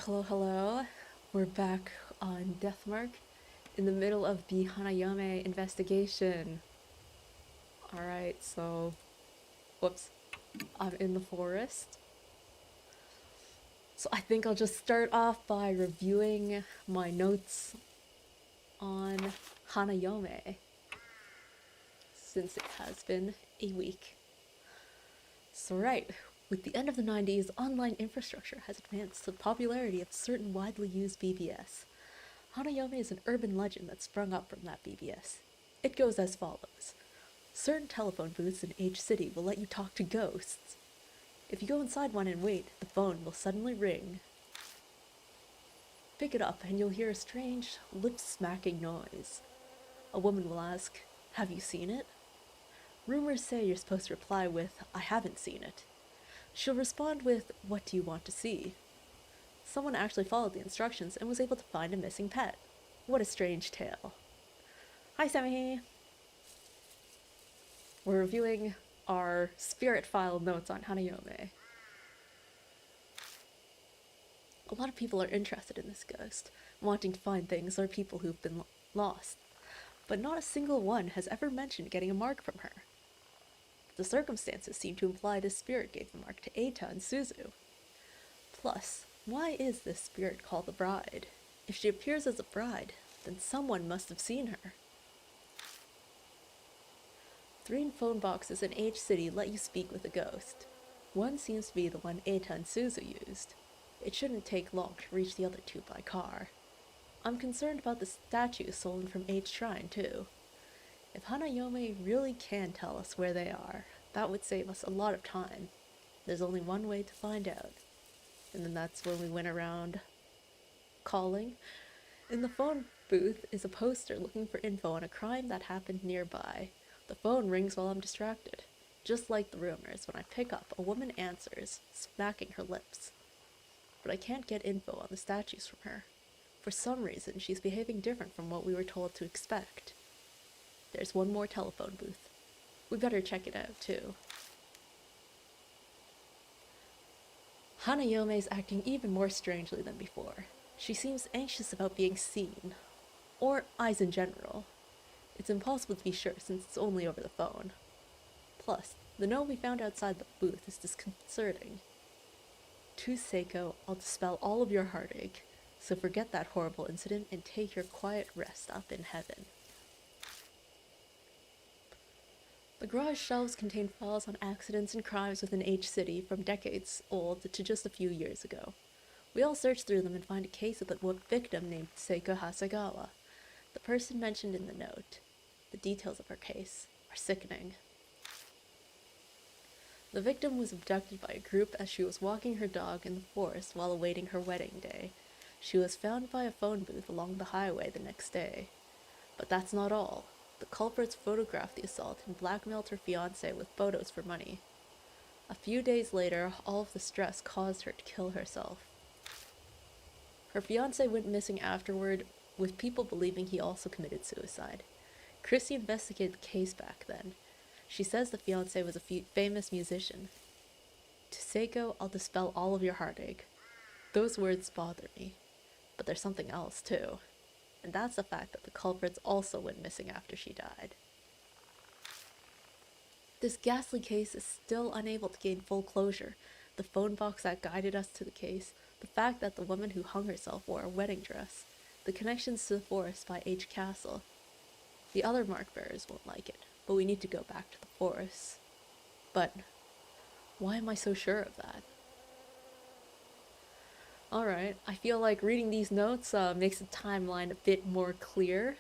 Hello, hello. We're back on Deathmark in the middle of the Hanayome investigation. Alright, so, whoops, I'm in the forest. So I think I'll just start off by reviewing my notes on Hanayome, since it has been a week. So right, with the end of the 90s, online infrastructure has advanced to the popularity of certain widely used BBS. Hanayome is an urban legend that sprung up from that BBS. It goes as follows. Certain telephone booths in H City will let you talk to ghosts. If you go inside one and wait, the phone will suddenly ring. Pick it up and you'll hear a strange, lip-smacking noise. A woman will ask, "Have you seen it?" Rumors say you're supposed to reply with, "I haven't seen it." She'll respond with, "What do you want to see?" Someone actually followed the instructions and was able to find a missing pet. What a strange tale. Hi, Sammy! We're reviewing our spirit file notes on Hanayome. A lot of people are interested in this ghost, wanting to find things or people who've been lost, but not a single one has ever mentioned getting a mark from her. The circumstances seem to imply this spirit gave the mark to Eita and Suzu. Plus, why is this spirit called the bride? If she appears as a bride, then someone must have seen her. 3 phone boxes in H City let you speak with a ghost. One seems to be the one Eita and Suzu used. It shouldn't take long to reach the other 2 by car. I'm concerned about the statues stolen from H Shrine too. If Hanayome really can tell us where they are, that would save us a lot of time. There's only one way to find out. And then that's when we went around calling. In the phone booth is a poster looking for info on a crime that happened nearby. The phone rings while I'm distracted. Just like the rumors, when I pick up, a woman answers, smacking her lips. But I can't get info on the statues from her. For some reason, she's behaving different from what we were told to expect. There's one more telephone booth. We better check it out, too. Hanayome's acting even more strangely than before. She seems anxious about being seen. Or eyes in general. It's impossible to be sure since it's only over the phone. Plus, the note we found outside the booth is disconcerting. To Seiko, I'll dispel all of your heartache, so forget that horrible incident and take your quiet rest up in heaven. The garage shelves contain files on accidents and crimes within H City from decades old to just a few years ago. We all search through them and find a case of a victim named Seiko Hasegawa, the person mentioned in the note. The details of her case are sickening. The victim was abducted by a group as she was walking her dog in the forest while awaiting her wedding day. She was found by a phone booth along the highway the next day. But that's not all. The culprits photographed the assault and blackmailed her fiancé with photos for money. A few days later, all of the stress caused her to kill herself. Her fiancé went missing afterward, with people believing he also committed suicide. Chrissy investigated the case back then. She says the fiancé was a famous musician. To Seiko, I'll dispel all of your heartache. Those words bother me. But there's something else, too. And that's the fact that the culprits also went missing after she died. This ghastly case is still unable to gain full closure. The phone box that guided us to the case, the fact that the woman who hung herself wore a wedding dress, the connections to the forest by H Castle. The other mark bearers won't like it, but we need to go back to the forest. But why am I so sure of that? Alright, I feel like reading these notes makes the timeline a bit more clear.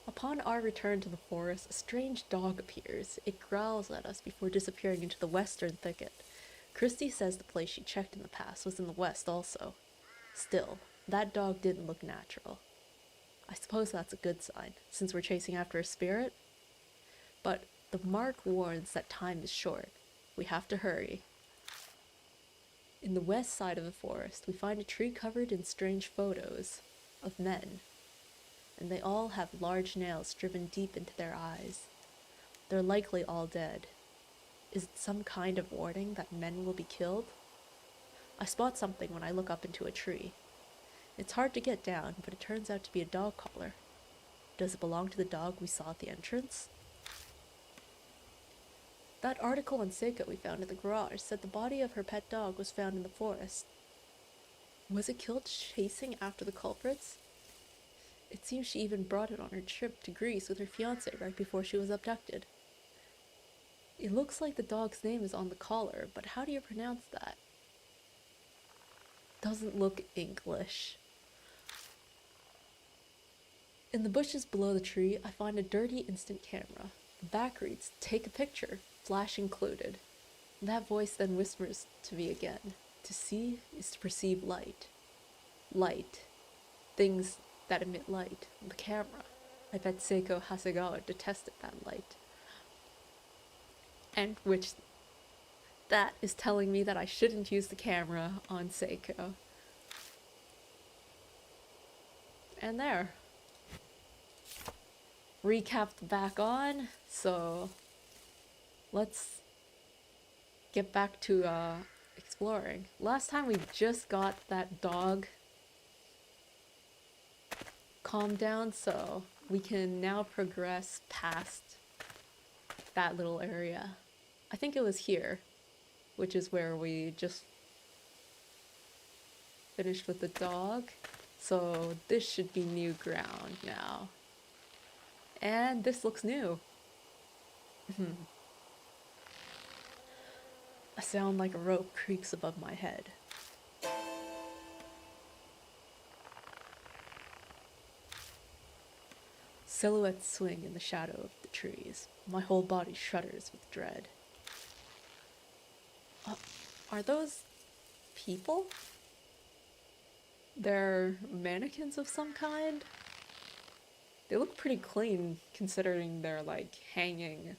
Upon our return to the forest, a strange dog appears. It growls at us before disappearing into the western thicket. Christy says the place she checked in the past was in the west also. Still, that dog didn't look natural. I suppose that's a good sign, since we're chasing after a spirit. But the mark warns that time is short. We have to hurry. In the west side of the forest, we find a tree covered in strange photos of men. And they all have large nails driven deep into their eyes. They're likely all dead. Is it some kind of warning that men will be killed? I spot something when I look up into a tree. It's hard to get down, but it turns out to be a dog collar. Does it belong to the dog we saw at the entrance? That article on Seiko we found in the garage said the body of her pet dog was found in the forest. Was it killed chasing after the culprits? It seems she even brought it on her trip to Greece with her fiancé right before she was abducted. It looks like the dog's name is on the collar, but how do you pronounce that? Doesn't look English. In the bushes below the tree, I find a dirty instant camera. The back reads, "Take a picture, flash included." That voice then whispers to me again. To see is to perceive light. Light. Things that emit light. The camera. I bet Seiko Hasegawa detested that light. And which... that is telling me that I shouldn't use the camera on Seiko. And there. Recapped back on, so let's get back to exploring. Last time we just got that dog calmed down, so we can now progress past that little area. I think it was here, which is where we just finished with the dog. So this should be new ground now. And this looks new. A sound like a rope creaks above my head. Silhouettes swing in the shadow of the trees. My whole body shudders with dread. Are those people? They're mannequins of some kind? They look pretty clean considering they're like hanging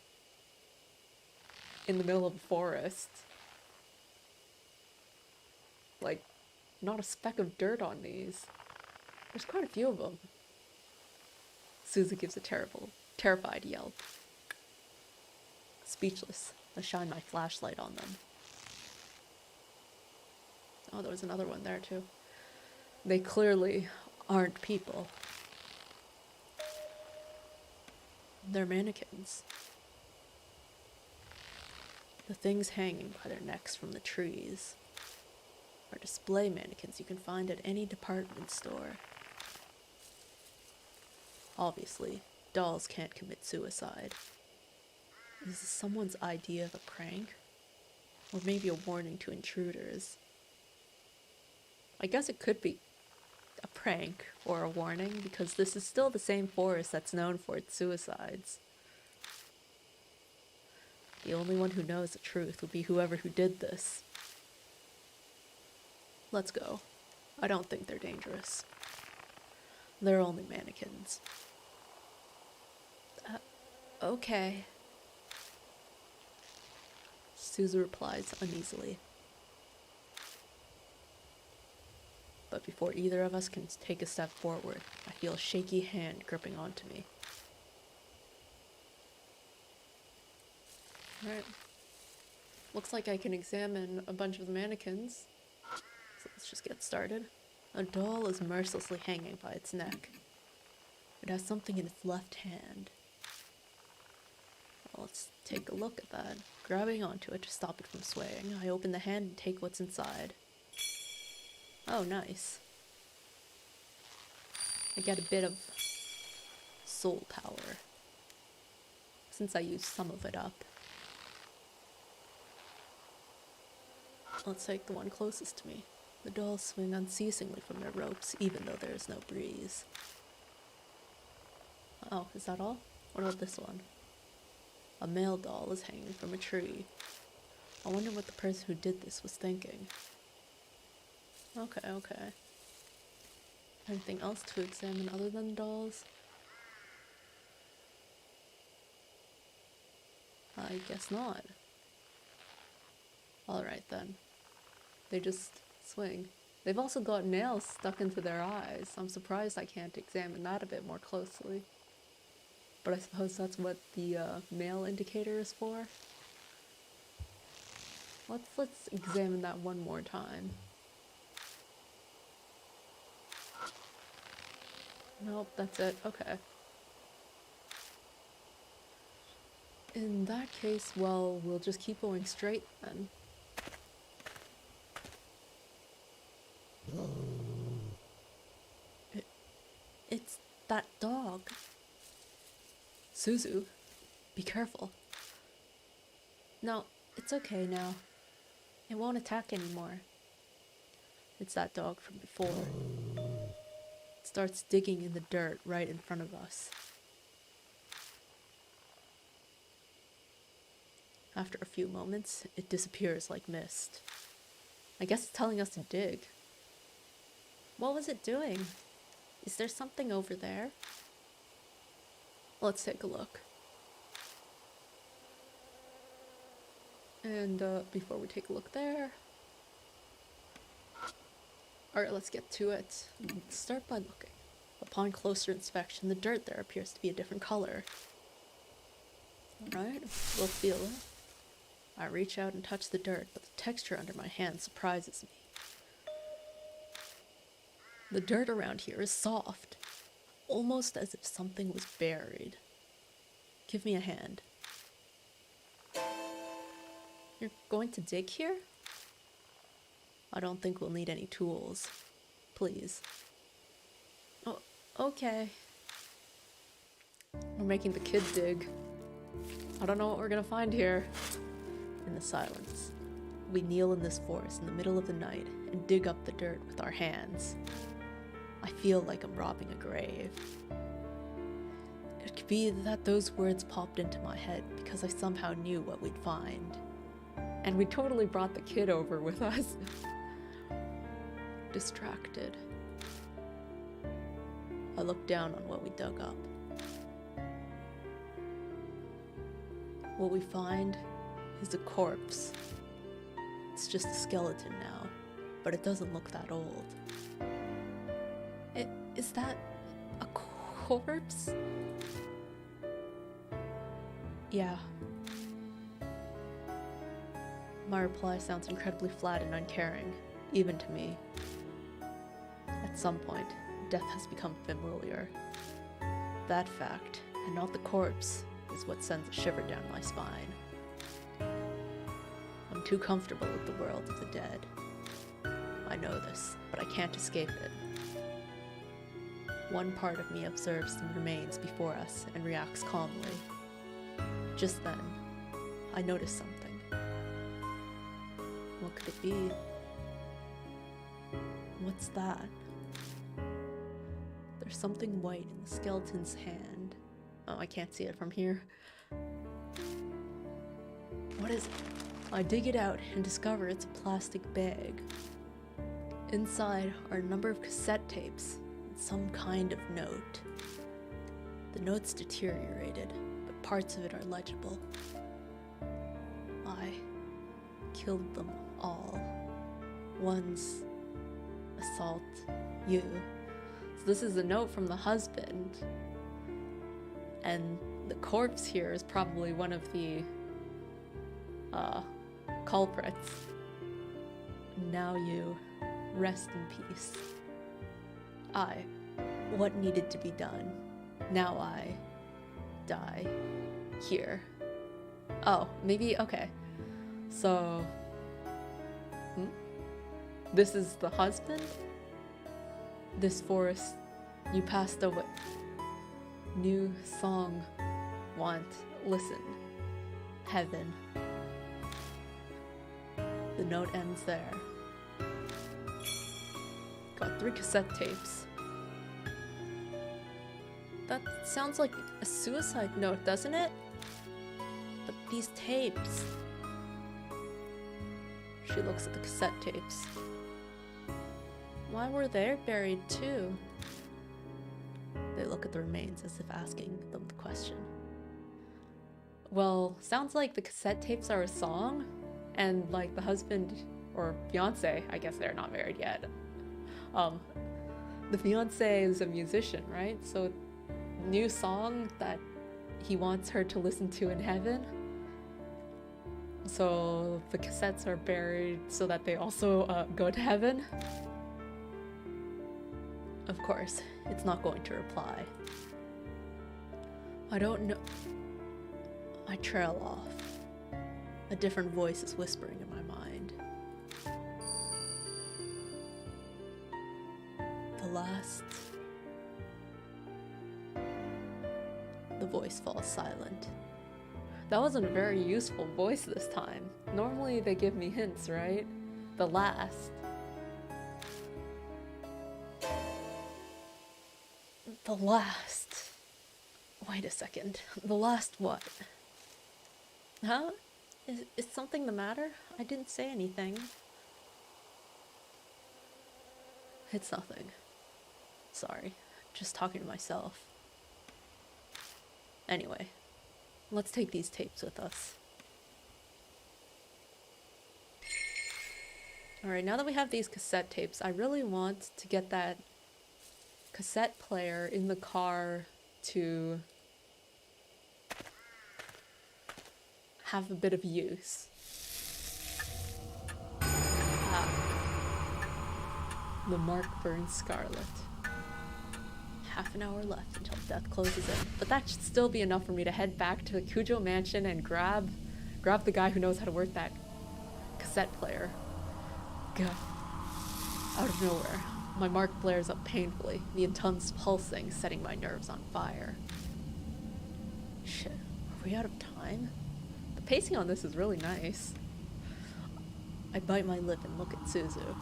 in the middle of the forest. Like, not a speck of dirt on these. There's quite a few of them. Suzu gives a terrified yell. Speechless, I shine my flashlight on them. Oh, there was another one there too. They clearly aren't people. They're mannequins. The things hanging by their necks from the trees are display mannequins you can find at any department store. Obviously, dolls can't commit suicide. Is this someone's idea of a prank? Or maybe a warning to intruders? I guess it could be a prank or a warning, because this is still the same forest that's known for its suicides. The only one who knows the truth would be whoever who did this. Let's go. I don't think they're dangerous. They're only mannequins. Okay. Suzu replies uneasily. But before either of us can take a step forward, I feel a shaky hand gripping onto me. Alright. Looks like I can examine a bunch of the mannequins. So let's just get started. A doll is mercilessly hanging by its neck. It has something in its left hand. Well, let's take a look at that. Grabbing onto it to stop it from swaying, I open the hand and take what's inside. Oh, nice. I get a bit of soul power, since I used some of it up. Let's take the one closest to me. The dolls swing unceasingly from their ropes, even though there is no breeze. Oh, is that all? What about this one? A male doll is hanging from a tree. I wonder what the person who did this was thinking. Okay. Anything else to examine other than dolls? I guess not. Alright then. They just swing. They've also got nails stuck into their eyes. I'm surprised I can't examine that a bit more closely. But I suppose that's what the male indicator is for. Let's examine that one more time. Nope, that's it. Okay. In that case, well, we'll just keep going straight then. It's that dog. Suzu, be careful. No, it's okay now. It won't attack anymore. It's that dog from before. It starts digging in the dirt right in front of us. After a few moments, it disappears like mist. I guess it's telling us to dig. What was it doing? Is there something over there? Let's take a look. And before we take a look there... Alright, let's get to it. Let's start by looking. Upon closer inspection, the dirt there appears to be a different color. Alright, we'll feel it. I reach out and touch the dirt, but the texture under my hand surprises me. The dirt around here is soft, almost as if something was buried. Give me a hand. You're going to dig here? I don't think we'll need any tools. Please. Oh, okay. We're making the kid dig. I don't know what we're gonna find here. In the silence, we kneel in this forest in the middle of the night and dig up the dirt with our hands. I feel like I'm robbing a grave. It could be that those words popped into my head because I somehow knew what we'd find. And we totally brought the kid over with us. Distracted. I look down on what we dug up. What we find is a corpse. It's just a skeleton now, but it doesn't look that old. Is that a corpse? Yeah. My reply sounds incredibly flat and uncaring, even to me. At some point, death has become familiar. That fact, and not the corpse, is what sends a shiver down my spine. I'm too comfortable with the world of the dead. I know this, but I can't escape it. One part of me observes the remains before us and reacts calmly. Just then, I notice something. What could it be? What's that? There's something white in the skeleton's hand. Oh, I can't see it from here. What is it? I dig it out and discover it's a plastic bag. Inside are a number of cassette tapes and some kind of note. The note's deteriorated, but parts of it are legible. I killed them all. One's assault you. So this is a note from the husband. And the corpse here is probably one of the culprits. Now you rest in peace. What needed to be done? Now I die here. Oh, maybe, okay. So, this is the husband? This forest, you passed away. New song, want, listen, heaven. The note ends there. Got 3 cassette tapes. That sounds like a suicide note, doesn't it? But these tapes... She looks at the cassette tapes. Why were they buried too? They look at the remains as if asking them the question. Well, sounds like the cassette tapes are a song, and like the husband or fiance, I guess they're not married yet. The fiance is a musician, right? So, new song that he wants her to listen to in heaven. So the cassettes are buried so that they also go to heaven? Of course, it's not going to reply. I don't know. I trail off. A different voice is whispering in my mind. The last... The voice falls silent. That wasn't a very useful voice this time. Normally they give me hints, right? The last. The last. Wait a second. The last what? Huh? Is something the matter? I didn't say anything. It's nothing. Sorry. Just talking to myself. Anyway, let's take these tapes with us. Alright, now that we have these cassette tapes, I really want to get that cassette player in the car to have a bit of use. The mark burns scarlet. Half an hour left until death closes in, but that should still be enough for me to head back to the Kujo mansion and grab the guy who knows how to work that cassette player. Gah. Out of nowhere, my mark flares up painfully, the intense pulsing setting my nerves on fire. Shit, are we out of time? The pacing on this is really nice. I bite my lip and look at Suzu.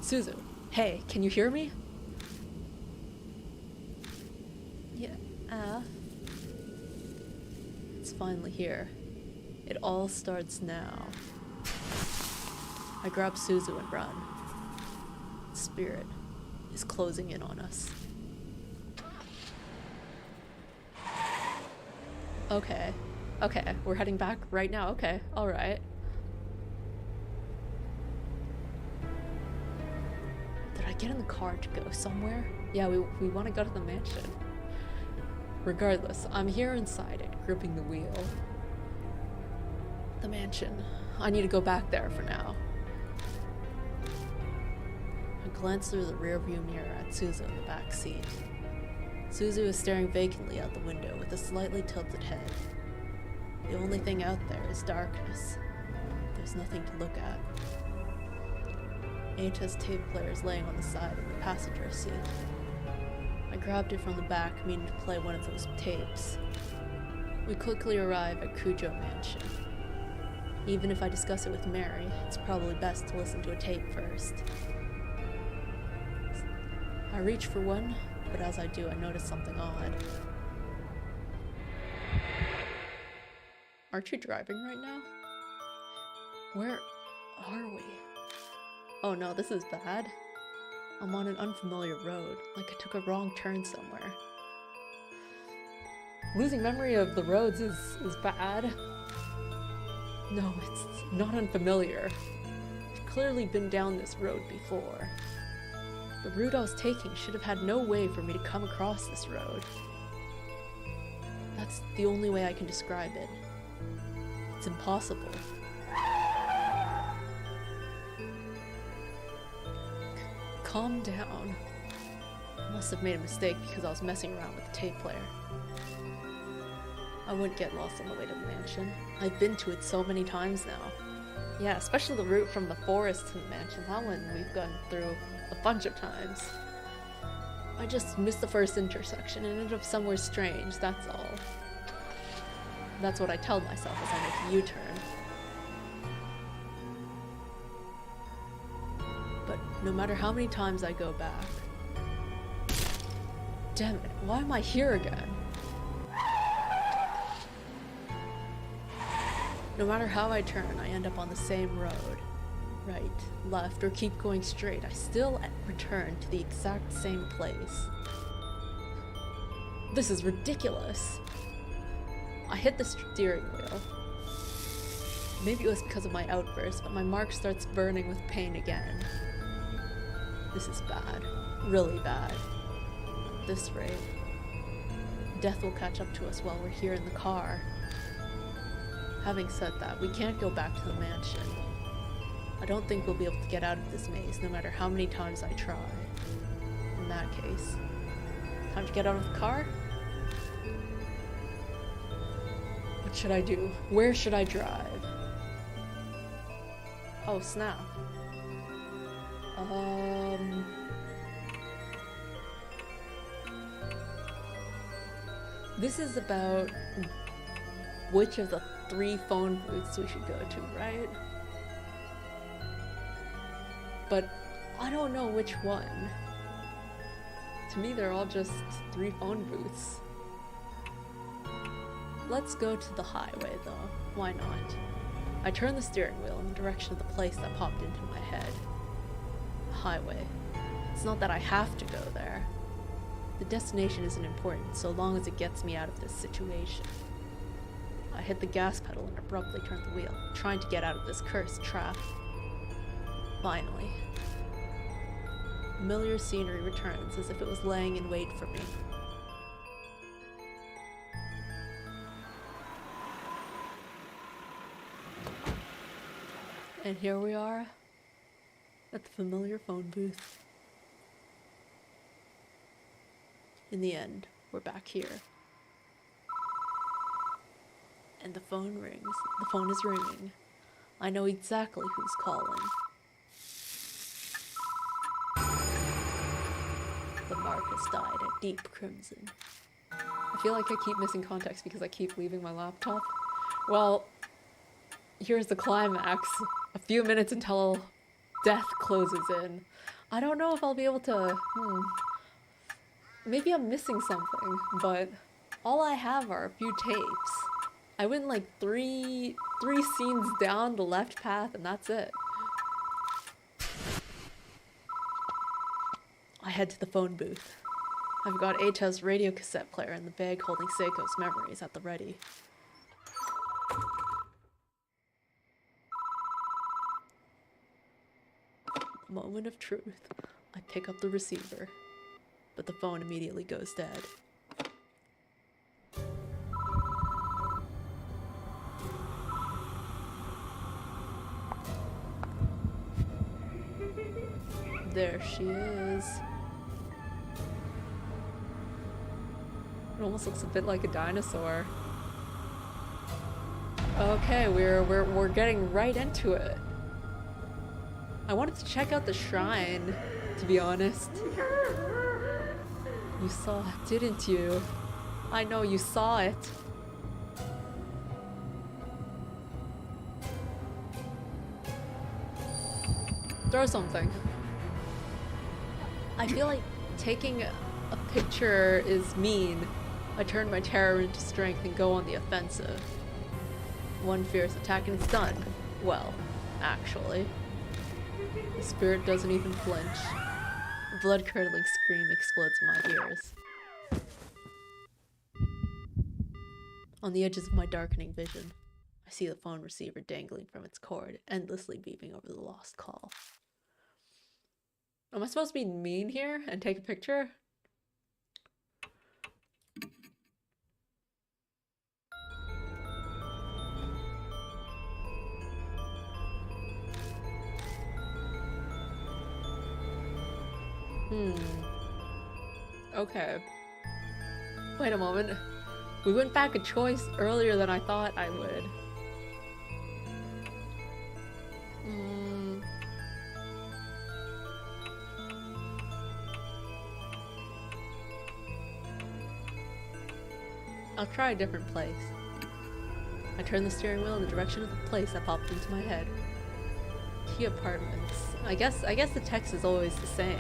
Suzu, hey, can you hear me? Yeah, it's finally here. It all starts now. I grab Suzu and run. Spirit is closing in on us. Okay, we're heading back right now. Okay, alright. Did I get in the car to go somewhere? Yeah, we want to go to the mansion. Regardless, I'm here inside it, gripping the wheel. The mansion. I need to go back there for now. I glance through the rearview mirror at Suzu in the back seat. Suzu is staring vacantly out the window with a slightly tilted head. The only thing out there is darkness. There's nothing to look at. Eita's tape player is laying on the side of the passenger seat. I grabbed it from the back, meaning to play one of those tapes. We quickly arrive at Kujo Mansion. Even if I discuss it with Mary, it's probably best to listen to a tape first. I reach for one, but as I do, I notice something odd. Aren't you driving right now? Where are we? Oh no, this is bad. I'm on an unfamiliar road, like I took a wrong turn somewhere. Losing memory of the roads is bad. No, it's not unfamiliar. I've clearly been down this road before. The route I was taking should have had no way for me to come across this road. That's the only way I can describe it. It's impossible. Calm down. I must have made a mistake because I was messing around with the tape player. I wouldn't get lost on the way to the mansion. I've been to it so many times now. Yeah, especially the route from the forest to the mansion. That one we've gone through a bunch of times. I just missed the first intersection and ended up somewhere strange, that's all. That's what I tell myself as I make a U-turn. But no matter how many times I go back... Damn it, why am I here again? No matter how I turn, I end up on the same road. Right, left, or keep going straight, I still return to the exact same place. This is ridiculous. I hit the steering wheel. Maybe it was because of my outburst, but my mark starts burning with pain again. This is bad. Really bad. At this rate, death will catch up to us while we're here in the car. Having said that, we can't go back to the mansion. I don't think we'll be able to get out of this maze, no matter how many times I try. In that case, time to get out of the car? What should I do? Where should I drive? Oh, snap. This is about which of the 3 phone booths we should go to, right? But I don't know which one. To me, they're all just 3 phone booths. Let's go to the highway, though. Why not? I turn the steering wheel in the direction of the place that popped into my head. The highway. It's not that I have to go there. The destination isn't important so long as it gets me out of this situation. I hit the gas pedal and abruptly turned the wheel, trying to get out of this cursed trap. Finally. Familiar scenery returns as if it was laying in wait for me. And here we are, at the familiar phone booth. In the end, we're back here. And the phone rings. The phone is ringing. I know exactly who's calling. The mark has dyed a deep crimson. I feel like I keep missing context because I keep leaving my laptop. Well, here's the climax. A few minutes until death closes in. I don't know if I'll be able to... Maybe I'm missing something, but all I have are a few tapes. I went like three scenes down the left path and that's it. I head to the phone booth. I've got Eita's radio cassette player in the bag holding Seiko's memories at the ready. Moment of truth. I pick up the receiver, but the phone immediately goes dead. There she is. It almost looks a bit like a dinosaur. Okay, we're getting right into it. I wanted to check out the shrine, to be honest. You saw it, didn't you? I know you saw it. Throw something. I feel like taking a picture is mean. I turn my terror into strength and go on the offensive. One fierce attack and it's done. Well, actually. The spirit doesn't even flinch. A blood-curdling scream explodes in my ears. On the edges of my darkening vision, I see the phone receiver dangling from its cord, endlessly beeping over the lost call. Am I supposed to be mean here and take a picture? Okay. Wait a moment. We went back a choice earlier than I thought I would. I'll try a different place. I turn the steering wheel in the direction of the place that popped into my head. Key apartments. I guess the text is always the same.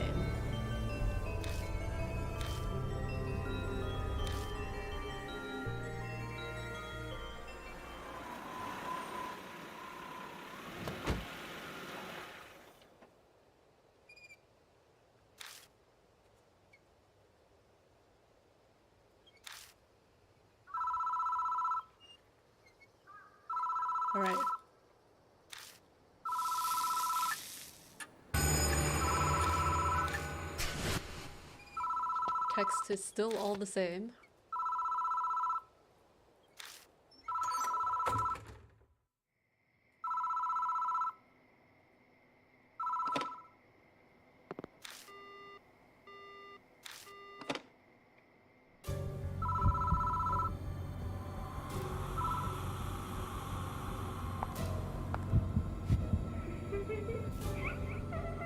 Alright. Text is still all the same.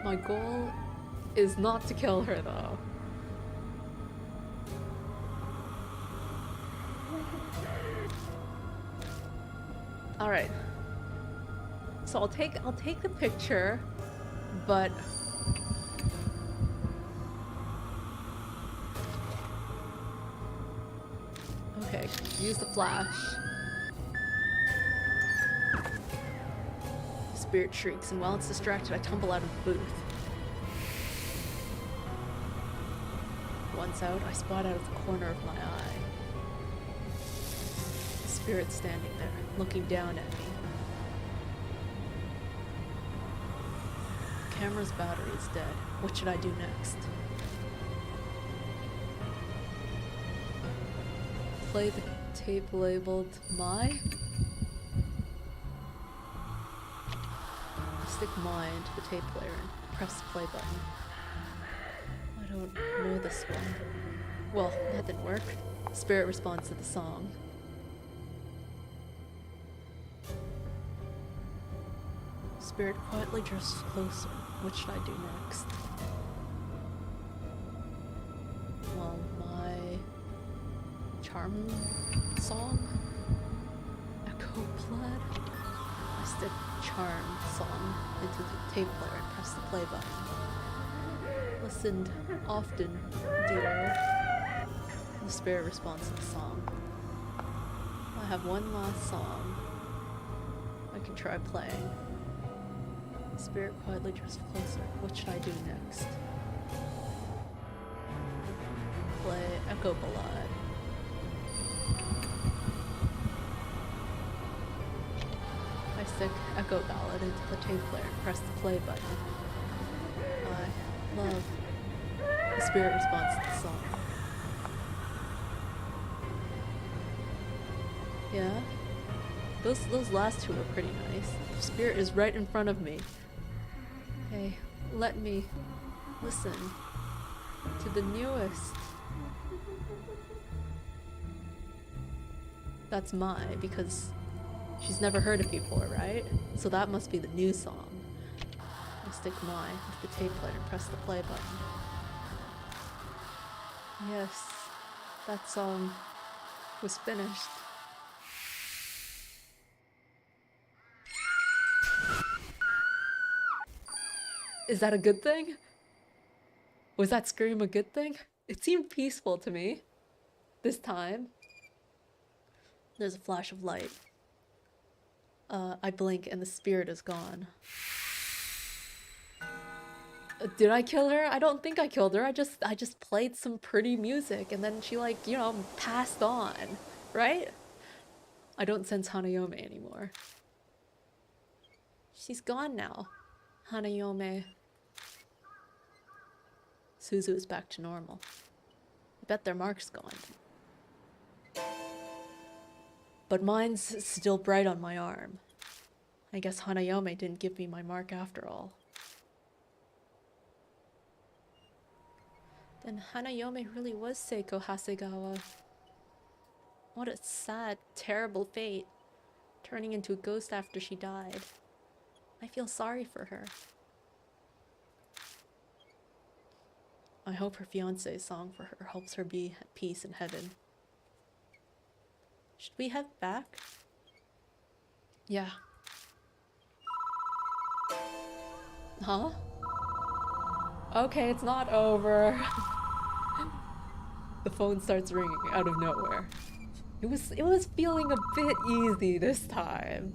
My goal is not to kill her though. Alright. So I'll take the picture, but okay, use the flash. Spirit shrieks, and while it's distracted, I tumble out of the booth. Once out, I spot out of the corner of my eye. The spirit standing there, looking down at me. The camera's battery is dead. What should I do next? Play the tape labeled My? Stick My into the tape player and press the play button. I don't know this one. Well, that didn't work. Spirit responds to the song. Spirit quietly drifts closer. What should I do next? Well, my charm song? Echo Blood? I stick charm song into the tape player and press the play button. Listened often, dear. The spirit responds to the song. I have one last song I can try playing. The spirit quietly drifts closer. What should I do next? Play Echo Ballad. I stick Echo Ballad into the tape player and press the play button. I love. The spirit responds to the song. Yeah? Those last two are pretty nice. The spirit is right in front of me. Hey, let me listen to the newest. That's My, because she's never heard it before, right? So that must be the new song. I stick My with the tape player and press the play button. Yes, that song was finished. Is that a good thing? Was that scream a good thing? It seemed peaceful to me. This time. There's a flash of light. I blink and the spirit is gone. Did I kill her? I don't think I killed her. I just played some pretty music and then she like, you know, passed on, right? I don't sense Hanayome anymore. She's gone now. Hanayome. Suzu is back to normal. I bet their mark's gone. But mine's still bright on my arm. I guess Hanayome didn't give me my mark after all. Then Hanayome really was Seiko Hasegawa. What a sad, terrible fate. Turning into a ghost after she died. I feel sorry for her. I hope her fiance's song for her helps her be at peace in heaven. Should we head back? Yeah. Huh? Okay, it's not over. The phone starts ringing out of nowhere. It was feeling a bit easy this time.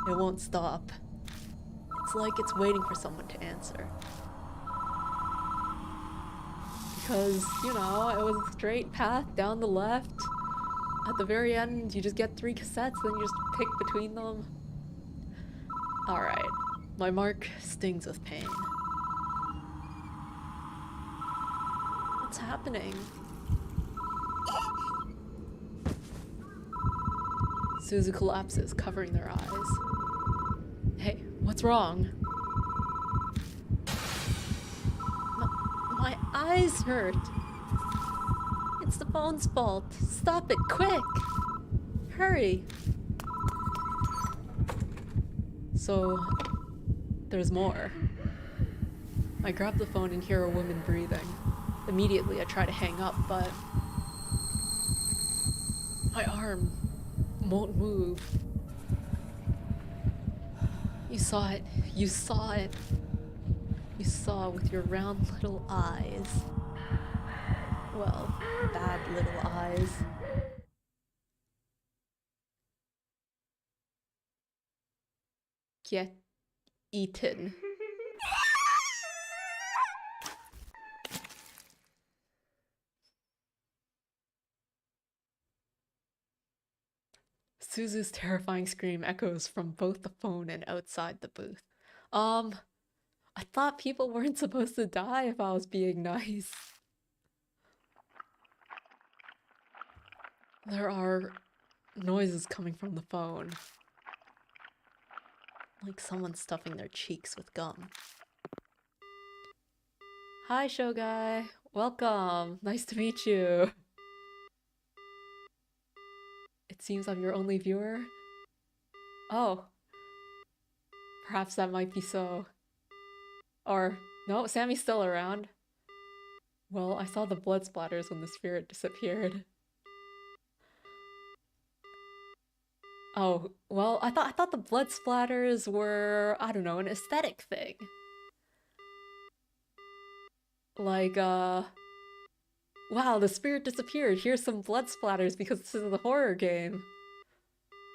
It won't stop. It's like it's waiting for someone to answer. Because, you know, it was a straight path down the left. At the very end, you just get 3 cassettes, then you just pick between them. Alright. My mark stings with pain. What's happening? Suzu collapses, covering their eyes. Hey, what's wrong? My eyes hurt. It's the phone's fault. Stop it, quick! Hurry! So, there's more. I grab the phone and hear a woman breathing. Immediately I try to hang up, but my arm won't move. You saw it. You saw it. You saw with your round little eyes. Well, bad little eyes. Get eaten. Suzu's terrifying scream echoes from both the phone and outside the booth. I thought people weren't supposed to die if I was being nice. There are noises coming from the phone. Like someone stuffing their cheeks with gum. Hi, show guy. Welcome. Nice to meet you. It seems I'm your only viewer. Oh. Perhaps that might be so. Or, no, Sammy's still around. Well, I saw the blood splatters when the spirit disappeared. Oh, well, I thought the blood splatters were, I don't know, an aesthetic thing. Like, wow, the spirit disappeared. Here's some blood splatters because this is a horror game.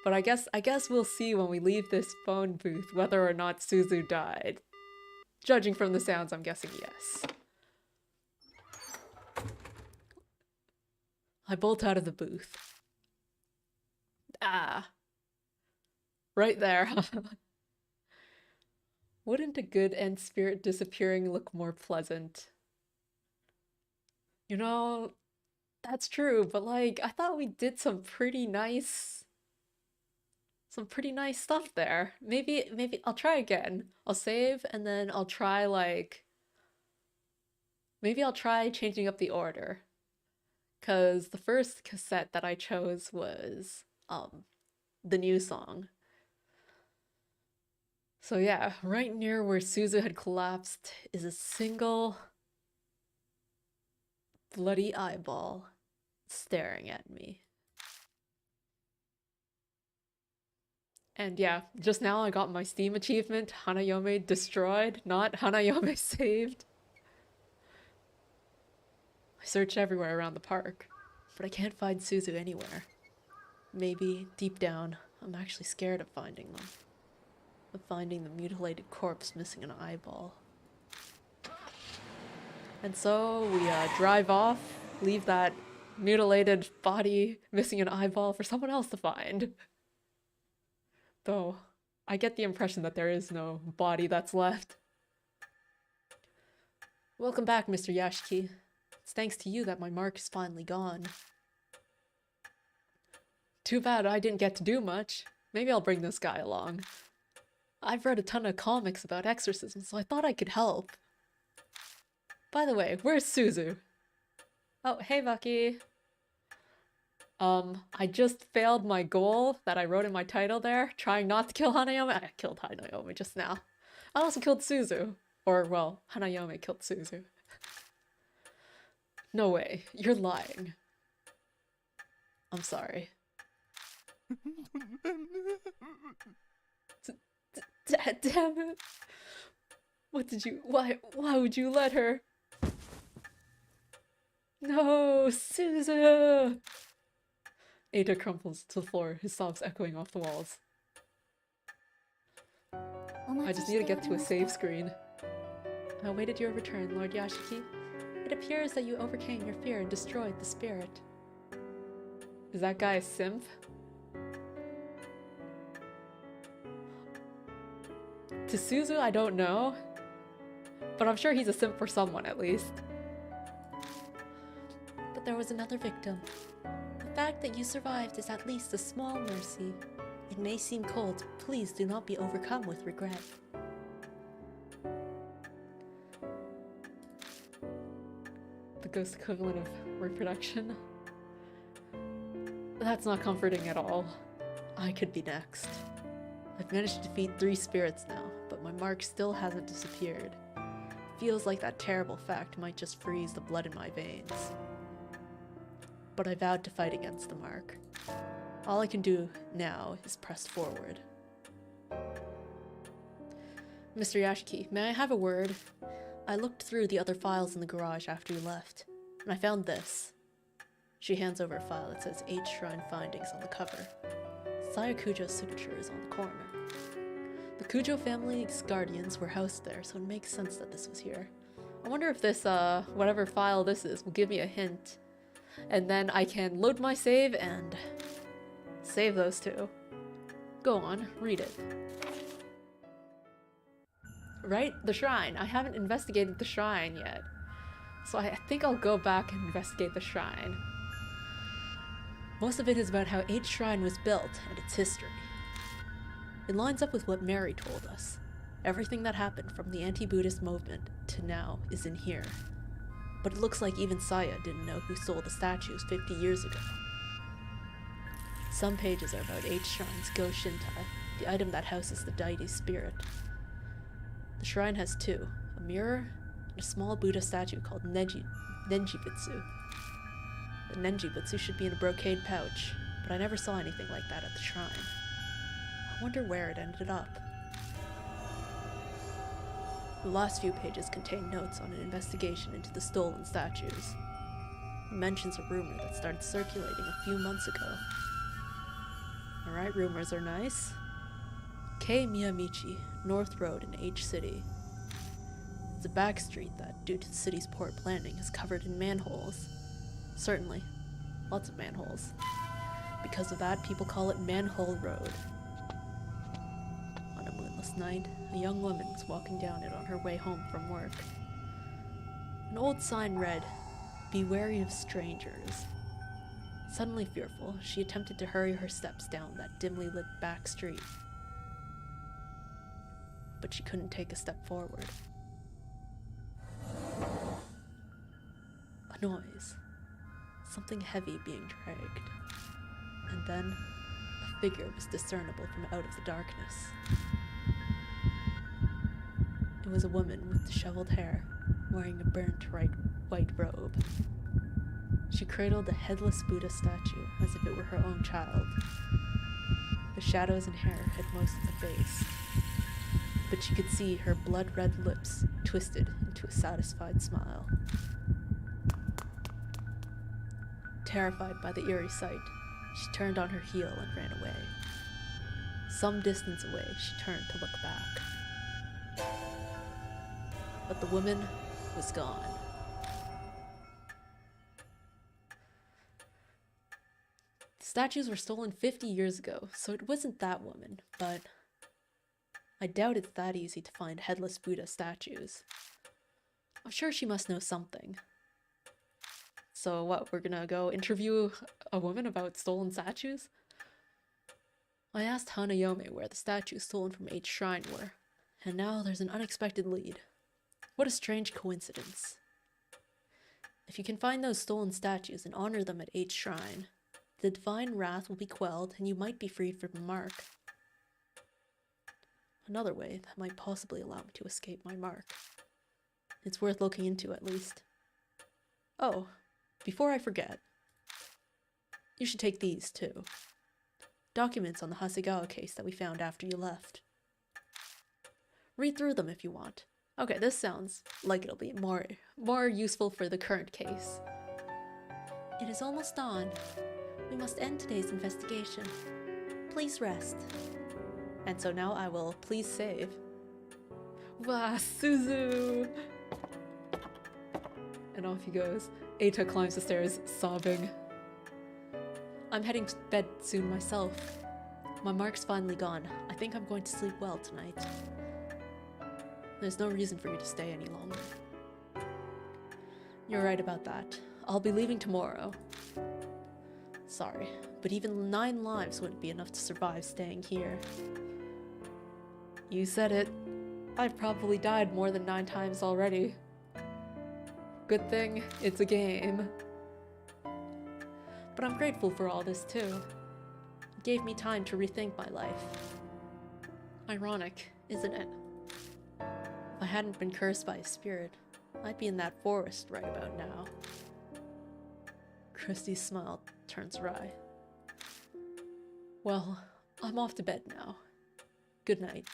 But I guess we'll see when we leave this phone booth whether or not Suzu died. Judging from the sounds, I'm guessing yes. I bolt out of the booth. Ah. Right there. Wouldn't a good end spirit disappearing look more pleasant? You know, that's true, but like, I thought we did some pretty nice stuff there. Maybe I'll try again. I'll save and then I'll try like, maybe I'll try changing up the order. 'Cause the first cassette that I chose was, the new song. So yeah, right near where Suzu had collapsed is a single bloody eyeball staring at me. And yeah, just now I got my Steam achievement, Hanayome destroyed, not Hanayome saved. I searched everywhere around the park, but I can't find Suzu anywhere. Maybe, deep down, I'm actually scared of finding them. Of finding the mutilated corpse missing an eyeball. And so we drive off, leave that mutilated body missing an eyeball for someone else to find. Though, I get the impression that there is no body that's left. Welcome back, Mr. Yashiki. It's thanks to you that my mark is finally gone. Too bad I didn't get to do much. Maybe I'll bring this guy along. I've read a ton of comics about exorcism, so I thought I could help. By the way, where's Suzu? Oh, hey, Bucky. I just failed my goal that I wrote in my title there, trying not to kill Hanayome. I killed Hanayome just now. I also killed Suzu. Or, well, Hanayome killed Suzu. No way, you're lying. I'm sorry. Damn it. What did you, why would you let her? No, Suzu! Ada crumples to the floor, his sobs echoing off the walls. I just need to get to a save screen. I awaited your return, Lord Yashiki. It appears that you overcame your fear and destroyed the spirit. Is that guy a simp? To Suzu, I don't know. But I'm sure he's a simp for someone, at least. But there was another victim. The fact that you survived is at least a small mercy. It may seem cold, please do not be overcome with regret. The ghost equivalent of reproduction? That's not comforting at all. I could be next. I've managed to defeat 3 spirits now, but my mark still hasn't disappeared. feels like that terrible fact might just freeze the blood in my veins. But I vowed to fight against the mark. All I can do now is press forward. Mr. Yashiki, may I have a word? I looked through the other files in the garage after you left, and I found this. She hands over a file that says 8 Shrine Findings on the cover. Saya Kujo's signature is on the corner. The Kujo family's guardians were housed there, so it makes sense that this was here. I wonder if this, whatever file this is, will give me a hint. And then I can load my save and save those two. Go on, read it. Right? The shrine. I haven't investigated the shrine yet. So I think I'll go back and investigate the shrine. Most of it is about how 8 Shrine was built and its history. It lines up with what Mary told us. Everything that happened from the anti-Buddhist movement to now is in here. But it looks like even Saya didn't know who stole the statues 50 years ago. Some pages are about 8 Shrine's Go Shintai, the item that houses the deity's spirit. The shrine has 2, a mirror and a small Buddha statue called Nenjibutsu. The Nenjibutsu should be in a brocade pouch, but I never saw anything like that at the shrine. I wonder where it ended up. The last few pages contain notes on an investigation into the stolen statues. It mentions a rumor that started circulating a few months ago. Alright, rumors are nice. Kei Miyamichi, North Road in H City. It's a back street that, due to the city's poor planning, is covered in manholes. Certainly. Lots of manholes. Because of that, people call it Manhole Road. On a moonless night, a young woman was walking down it on her way home from work. An old sign read, "Be wary of strangers." Suddenly fearful, she attempted to hurry her steps down that dimly lit back street. But she couldn't take a step forward. A noise. Something heavy being dragged. And then, a figure was discernible from out of the darkness. It was a woman with disheveled hair, wearing a burnt white robe. She cradled a headless Buddha statue as if it were her own child. The shadows and hair hid most of the face, but she could see her blood-red lips twisted into a satisfied smile. Terrified by the eerie sight, she turned on her heel and ran away. Some distance away, she turned to look back. But the woman was gone. The statues were stolen 50 years ago, so it wasn't that woman, but I doubt it's that easy to find headless Buddha statues. I'm sure she must know something. So what, we're gonna go interview a woman about stolen statues? I asked Hanayome where the statues stolen from H Shrine were, and now there's an unexpected lead. What a strange coincidence. If you can find those stolen statues and honor them at H Shrine, the divine wrath will be quelled and you might be freed from the mark. Another way that might possibly allow me to escape my mark. It's worth looking into at least. Oh, before I forget, you should take these too. Documents on the Hasegawa case that we found after you left. Read through them if you want. Okay, this sounds like it'll be more useful for the current case. It is almost dawn. We must end today's investigation. Please rest. And so now I will please save. Wow, Suzu! And off he goes. Eita climbs the stairs, sobbing. I'm heading to bed soon myself. My mark's finally gone. I think I'm going to sleep well tonight. There's no reason for you to stay any longer. You're right about that. I'll be leaving tomorrow. Sorry, but even 9 lives wouldn't be enough to survive staying here. You said it. I've probably died more than 9 times already. Good thing it's a game. But I'm grateful for all this too. It gave me time to rethink my life. Ironic, isn't it? If I hadn't been cursed by a spirit, I'd be in that forest right about now. Christy's smile turns wry. Well, I'm off to bed now. Good night.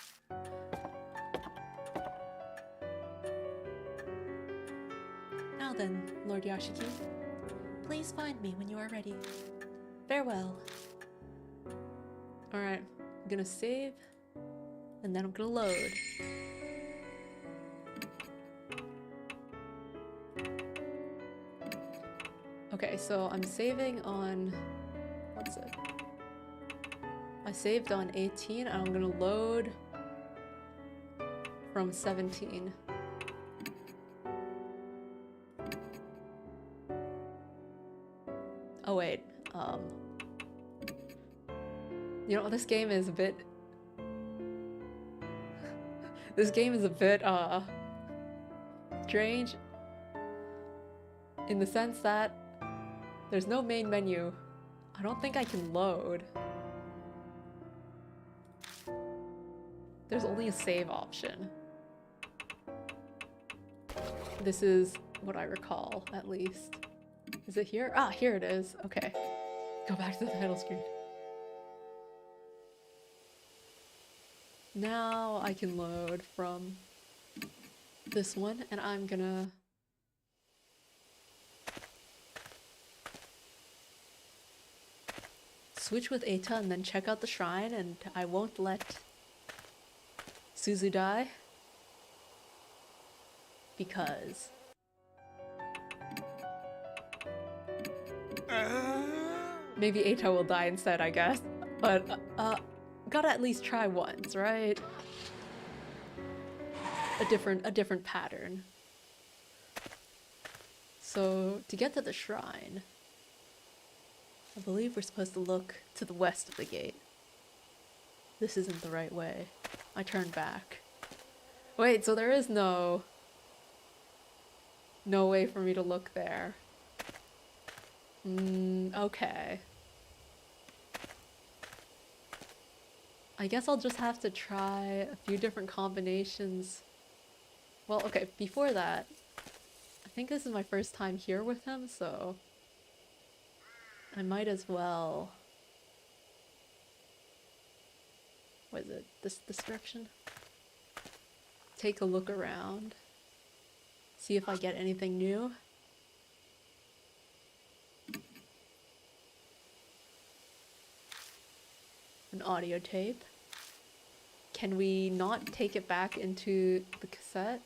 Now then, Lord Yashiki, please find me when you are ready. Farewell. Alright, I'm gonna save, and then I'm gonna load. Okay, so I'm saving on... what's it? I saved on 18, and I'm gonna load from 17. Oh wait, you know, this game is a bit... this game is a bit, strange in the sense that there's no main menu. I don't think I can load. There's only a save option. This is what I recall, at least. Is it here? Ah, here it is. Okay. Go back to the title screen. Now I can load from this one, and I'm gonna... switch with Eita and then check out the shrine, and I won't let Suzu die. Because... maybe Eita will die instead, I guess. But, gotta at least try once, right? A different pattern. So, to get to the shrine, I believe we're supposed to look to the west of the gate. This isn't the right way. I turned back. Wait, so there is no way for me to look there. Okay. I guess I'll just have to try a few different combinations. Well, okay, before that, I think this is my first time here with him, so I might as well... what is it? This direction? Take a look around. See if I get anything new. An audio tape. Can we not take it back into the cassette?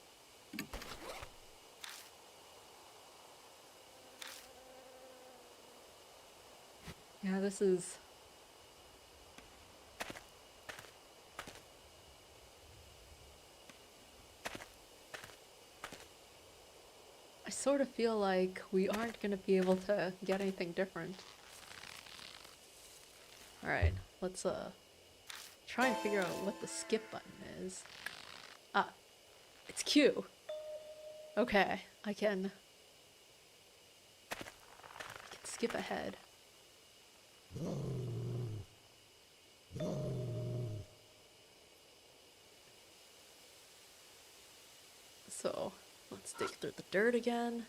Yeah, this is... I sort of feel like we aren't gonna be able to get anything different. Alright, let's try and figure out what the skip button is. Ah, it's Q. Okay, I can skip ahead. So, let's dig through the dirt again.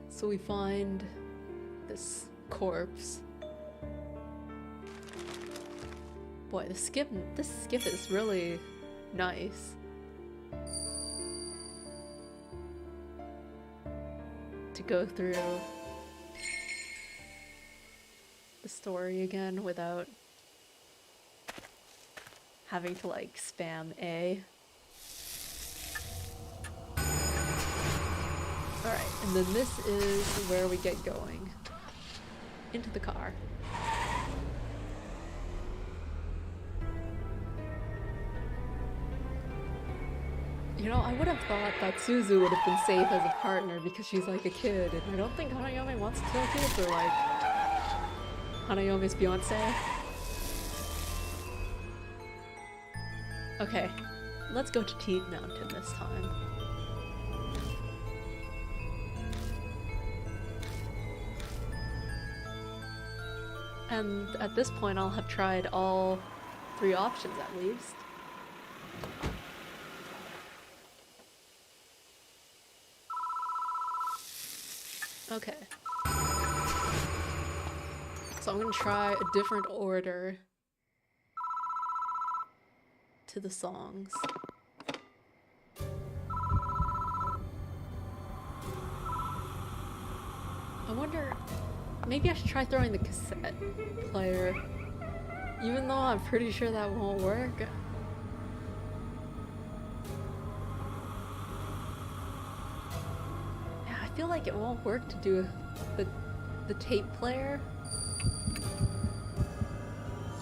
So we find this corpse. Boy, this skip is really nice. To go through the story again without having to like spam A. Alright, and then this is where we get going. Into the car. You know, I would have thought that Suzu would have been safe as a partner because she's like a kid, and I don't think Hanayome wants to kill kids or like Hanayome's fiancé. Okay, let's go to Teat Mountain this time. And at this point, I'll have tried all 3 options at least. Okay. So I'm gonna try a different order to the songs. I wonder, maybe I should try throwing the cassette player, even though I'm pretty sure that won't work. Yeah, I feel like it won't work to do the tape player.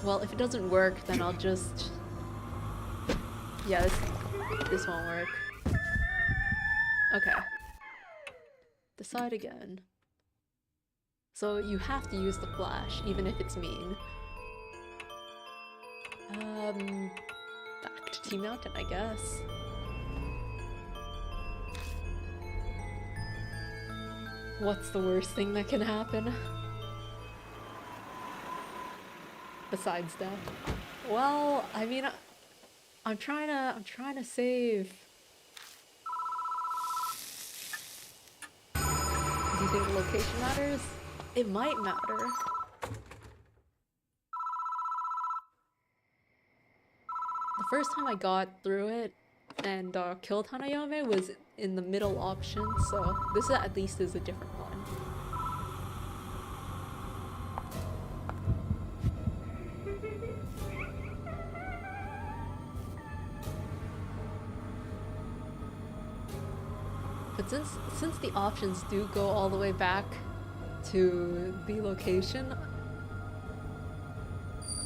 Well, if it doesn't work, then I'll just... Yeah, this won't work. Okay. Decide again. So you have to use the flash, even if it's mean. Back to T-Mountain, I guess. What's the worst thing that can happen? Besides death. Well, I mean, I'm trying to save. Do you think the location matters? It might matter. The first time I got through it and killed Hanayome was in the middle option, so this at least is a different one. But since the options do go all the way back to the location,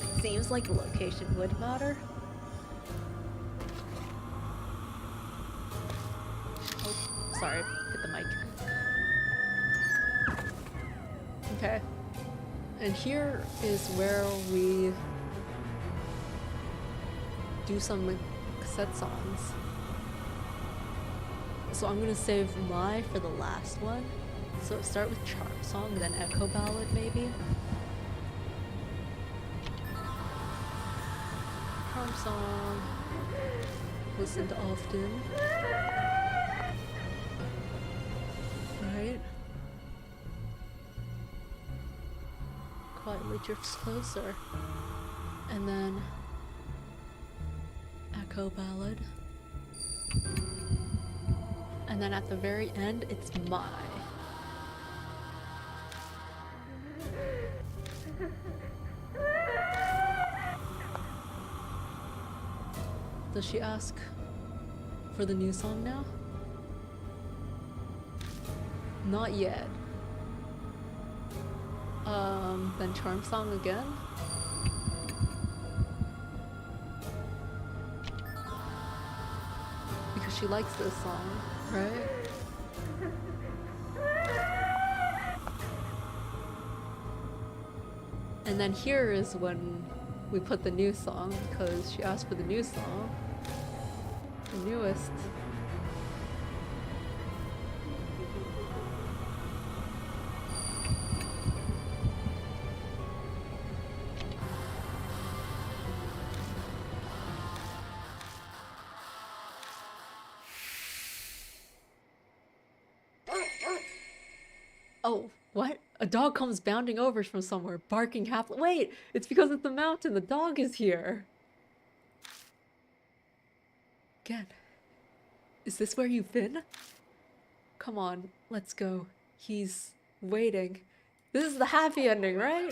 it seems like the location would matter. Oh, sorry, hit the mic. Okay. And here is where we do some cassette songs. So I'm gonna save my for the last one. So start with Charm Song, then Echo Ballad maybe? Charm Song. Listened often. Right? Quietly drifts closer. And then Echo Ballad. And then at the very end, it's My. Does she ask for the new song now? Not yet. Then Charm Song again? Because she likes this song, right? And then here is when we put the new song, because she asked for the new song. The newest. Oh, what? A dog comes bounding over from somewhere, barking half- Wait! It's because it's the mountain! The dog is here! Again. Is this where you've been? Come on, let's go. He's waiting. This is the happy ending, right?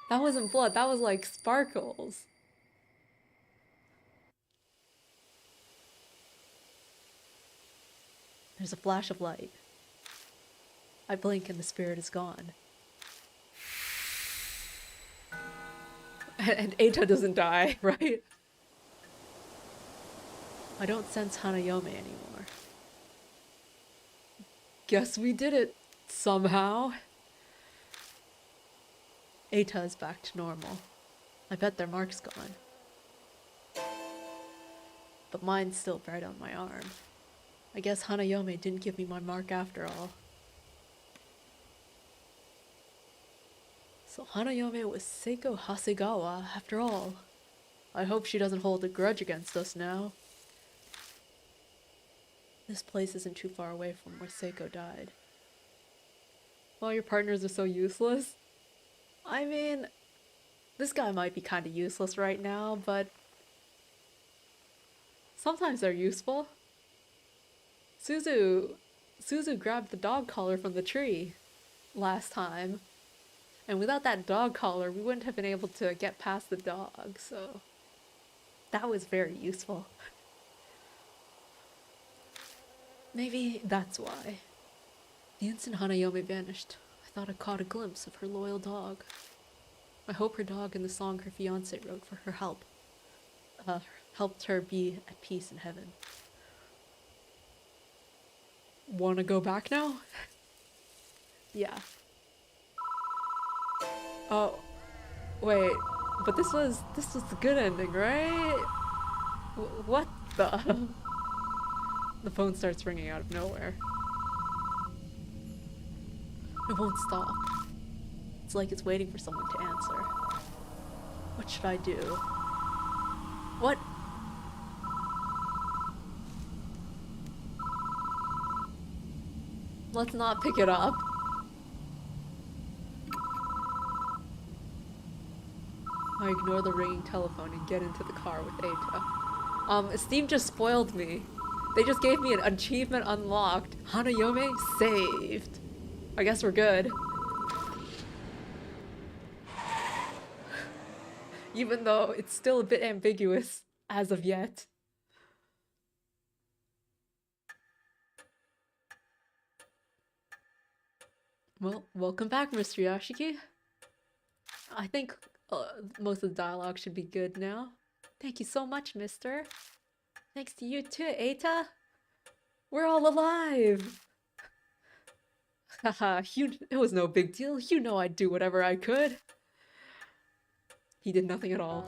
That wasn't blood, that was like sparkles. There's a flash of light. I blink and the spirit is gone. And Eita doesn't die, right? I don't sense Hanayome anymore. Guess we did it, somehow. Eita is back to normal. I bet their mark's gone. But mine's still bright on my arm. I guess Hanayome didn't give me my mark after all. So Hanayome was Seiko Hasegawa after all. I hope she doesn't hold a grudge against us now. This place isn't too far away from where Seiko died. All your partners are so useless. I mean, this guy might be kind of useless right now, but sometimes they're useful. Suzu grabbed the dog collar from the tree last time. And without that dog collar, we wouldn't have been able to get past the dog, so that was very useful. Maybe that's why. The instant Hanayome vanished, I thought I caught a glimpse of her loyal dog. I hope her dog and the song her fiancé wrote for her helped her be at peace in heaven. Wanna go back now? Yeah. Oh, wait, but this was the good ending, right? What the? The phone starts ringing out of nowhere. It won't stop. It's like it's waiting for someone to answer. What should I do? What? Let's not pick it up. I ignore the ringing telephone and get into the car with Eita. Steam just spoiled me. They just gave me an achievement unlocked. Hanayome saved. I guess we're good. Even though it's still a bit ambiguous as of yet. Well, welcome back, Mr. Yashiki. I think most of the dialogue should be good now. Thank you so much, mister. Thanks to you too, Eita. We're all alive! Haha, it was no big deal. You know I'd do whatever I could. He did nothing at all.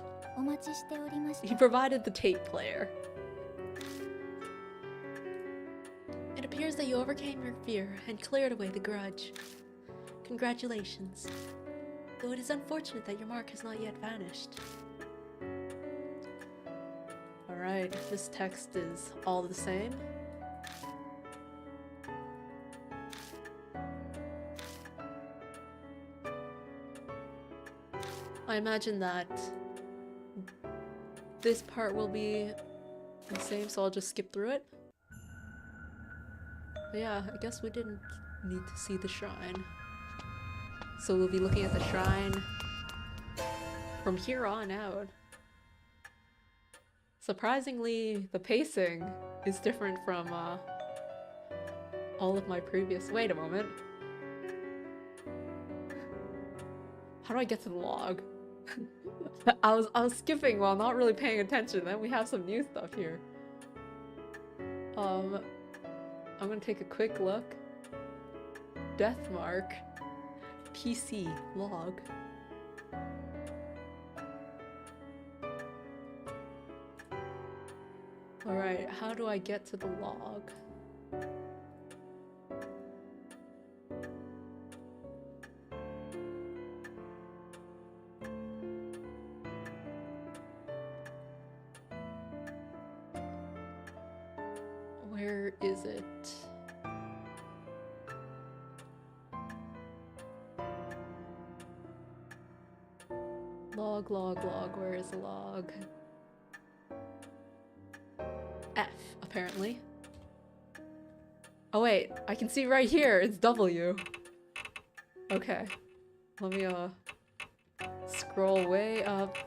He provided the tape player. It appears that you overcame your fear and cleared away the grudge. Congratulations. Though it is unfortunate that your mark has not yet vanished. Alright, this text is all the same. I imagine that this part will be the same, so I'll just skip through it. But yeah, I guess we didn't need to see the shrine. So we'll be looking at the shrine from here on out. Surprisingly, the pacing is different from all of my previous— wait a moment. How do I get to the log? I was skipping while not really paying attention. Then we have some new stuff here. I'm gonna take a quick look. Death mark. PC log. Alright, how do I get to the log? Where is it? Log, where is the log? F, apparently. Oh wait, I can see right here, it's W. Okay. Let me scroll way up.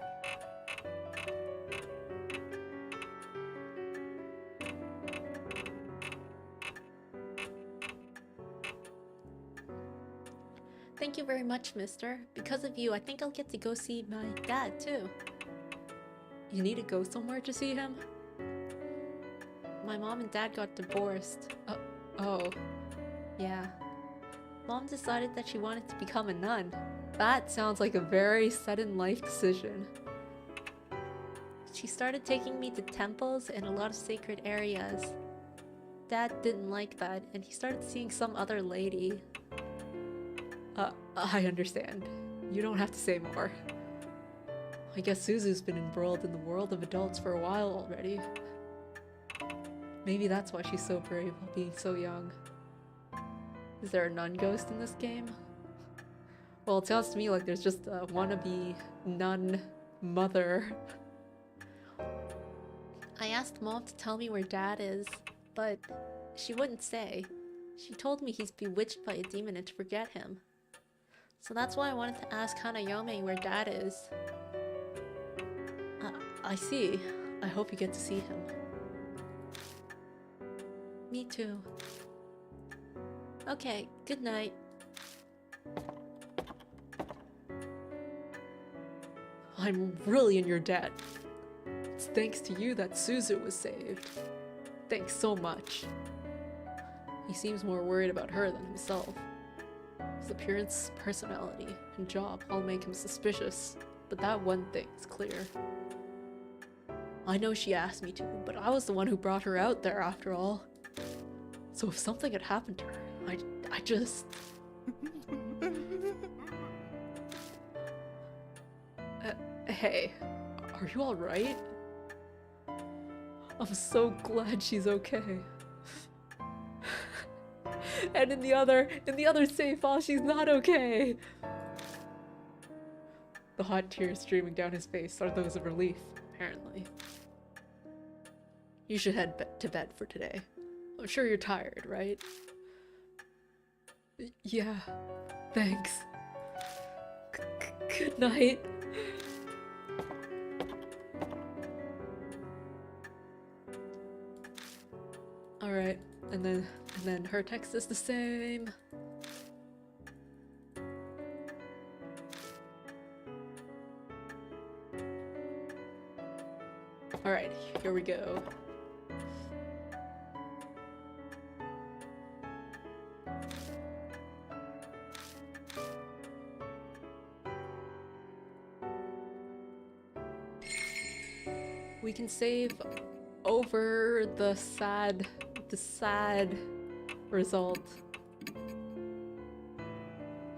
Thank you very much, mister. Because of you, I think I'll get to go see my dad, too. You need to go somewhere to see him? My mom and dad got divorced. Oh. Yeah. Mom decided that she wanted to become a nun. That sounds like a very sudden life decision. She started taking me to temples and a lot of sacred areas. Dad didn't like that, and he started seeing some other lady. I understand. You don't have to say more. I guess Suzu's been embroiled in the world of adults for a while already. Maybe that's why she's so brave while being so young. Is there a nun ghost in this game? Well, it sounds to me like there's just a wannabe nun mother. I asked Mom to tell me where Dad is, but she wouldn't say. She told me he's bewitched by a demon and to forget him. So that's why I wanted to ask Hanayome where Dad is. I see. I hope you get to see him. Me too. Okay, good night. I'm really in your debt. It's thanks to you that Suzu was saved. Thanks so much. He seems more worried about her than himself. His appearance, personality, and job all make him suspicious, but that one thing is clear. I know she asked me to, but I was the one who brought her out there after all. So if something had happened to her, I just... Hey, are you alright? I'm so glad she's okay. And in the other safe file, she's not okay. The hot tears streaming down his face are those of relief, apparently. You should head to bed for today. I'm sure you're tired, right? Yeah, thanks. Good night. Alright, and then her text is the same. Alright, here we go. We can save over the sad result.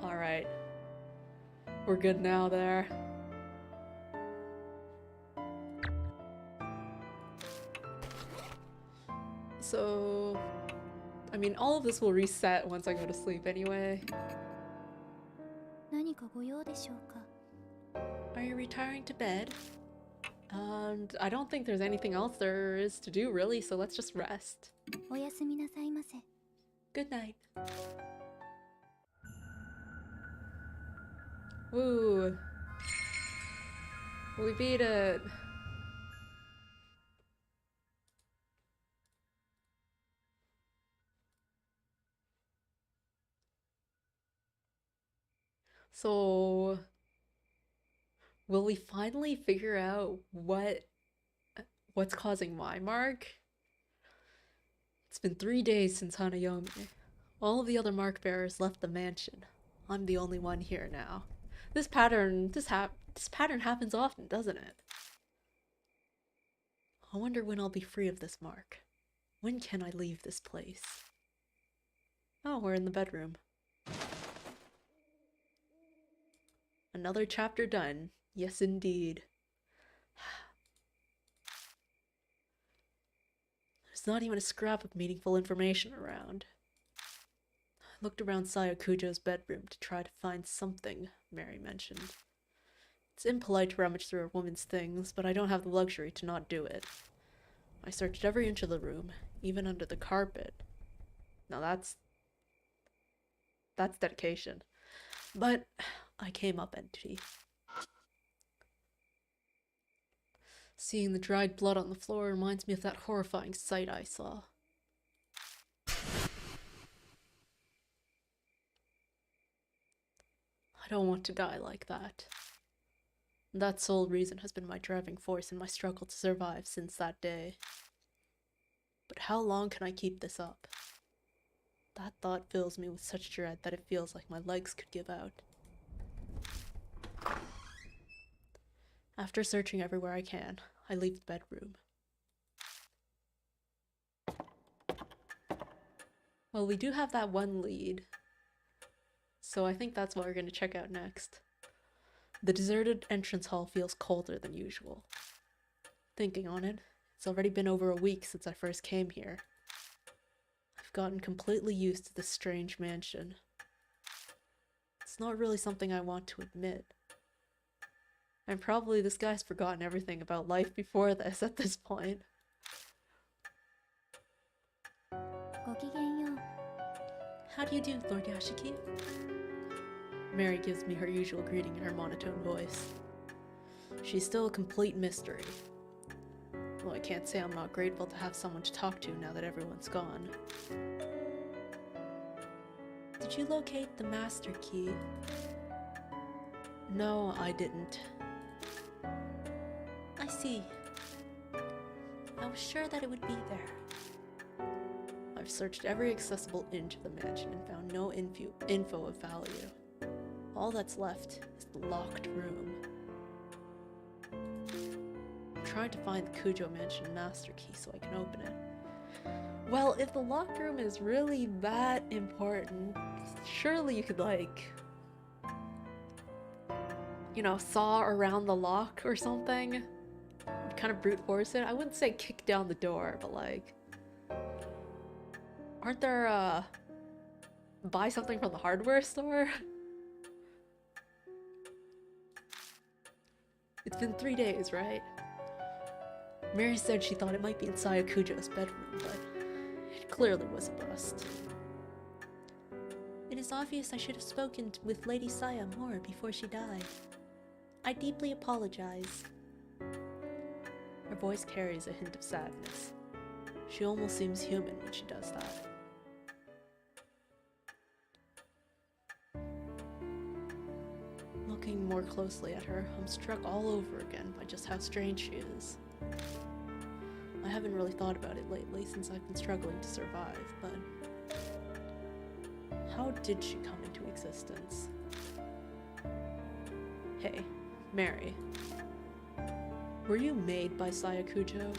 Alright. We're good now there. So, I mean, all of this will reset once I go to sleep anyway. Are you retiring to bed? And I don't think there's anything else there is to do really, so let's just rest. Good night. Woo. We beat it. So, will we finally figure out what's causing my mark? It's been 3 days since Hanayome. All of the other mark bearers left the mansion. I'm the only one here now. This pattern happens often, doesn't it? I wonder when I'll be free of this mark. When can I leave this place? Oh, we're in the bedroom. Another chapter done. Yes, indeed. There's not even a scrap of meaningful information around. I looked around Sayakujo's bedroom to try to find something Mary mentioned. It's impolite to rummage through a woman's things, but I don't have the luxury to not do it. I searched every inch of the room, even under the carpet. Now that's dedication. But I came up empty. Seeing the dried blood on the floor reminds me of that horrifying sight I saw. I don't want to die like that. That sole reason has been my driving force in my struggle to survive since that day. But how long can I keep this up? That thought fills me with such dread that it feels like my legs could give out. After searching everywhere I can, I leave the bedroom. Well, we do have that one lead, so I think that's what we're going to check out next. The deserted entrance hall feels colder than usual. Thinking on it, it's already been over a week since I first came here. I've gotten completely used to this strange mansion. It's not really something I want to admit. And probably this guy's forgotten everything about life before this at this point. How do you do, Lord Yashiki? Mary gives me her usual greeting in her monotone voice. She's still a complete mystery. Well, I can't say I'm not grateful to have someone to talk to now that everyone's gone. Did you locate the master key? No, I didn't. I see. I was sure that it would be there. I've searched every accessible inch of the mansion and found no info of value. All that's left is the locked room. I'm trying to find the Kujo Mansion master key so I can open it. Well, if the locked room is really that important, surely you could, like, you know, saw around the lock or something? Kind of brute force it? I wouldn't say kick down the door, but like... Aren't there, buy something from the hardware store? It's been 3 days, right? Mary said she thought it might be inside Kujo's bedroom, but it clearly was a bust. It is obvious I should have spoken with Lady Saya more before she died. I deeply apologize. Her voice carries a hint of sadness. She almost seems human when she does that. Looking more closely at her, I'm struck all over again by just how strange she is. I haven't really thought about it lately since I've been struggling to survive, but... how did she come into existence? Hey, Mary. Were you made by Saya Kujo?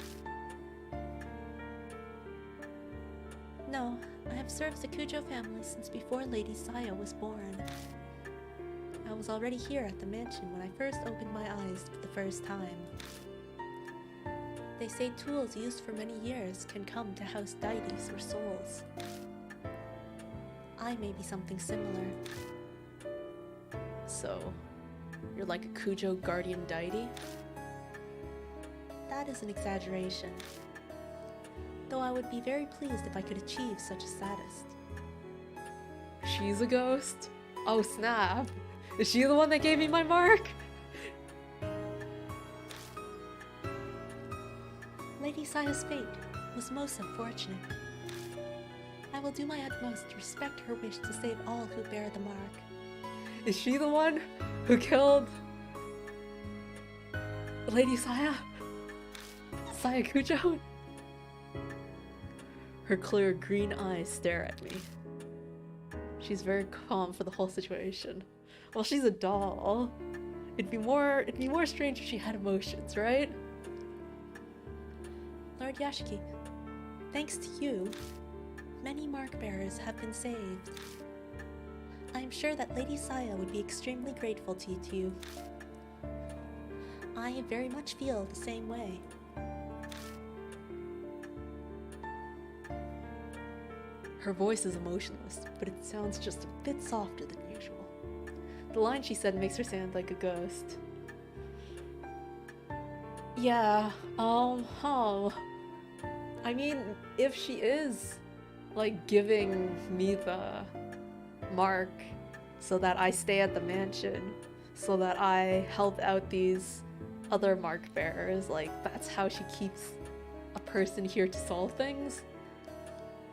No, I have served the Kujo family since before Lady Saya was born. I was already here at the mansion when I first opened my eyes for the first time. They say tools used for many years can come to house deities or souls. I may be something similar. So, you're like a Kujo guardian deity? That is an exaggeration. Though I would be very pleased if I could achieve such a status. She's a ghost? Oh snap! Is she the one that gave me my mark? Lady Saya's fate was most unfortunate. I will do my utmost to respect her wish to save all who bear the mark. Is she the one who killed Lady Saya? Saya Kujo? Her clear green eyes stare at me. She's very calm for the whole situation. Well, she's a doll. It'd be more strange if she had emotions, right? Lord Yashiki, thanks to you, many mark bearers have been saved. I am sure that Lady Saya would be extremely grateful to you. I very much feel the same way. Her voice is emotionless, but it sounds just a bit softer than usual. The line she said makes her sound like a ghost. Yeah, I mean, if she is, like, giving me the mark so that I stay at the mansion, so that I help out these other mark bearers, like, that's how she keeps a person here to solve things.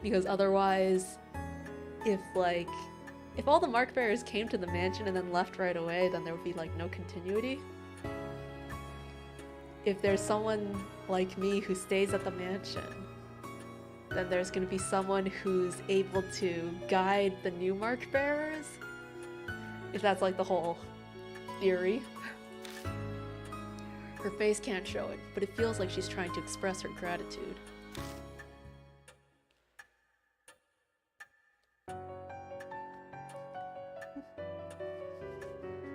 Because otherwise, if all the mark bearers came to the mansion and then left right away, then there would be, like, no continuity. If there's someone like me who stays at the mansion, then there's gonna be someone who's able to guide the new mark bearers. If that's, like, the whole theory. Her face can't show it, but it feels like she's trying to express her gratitude.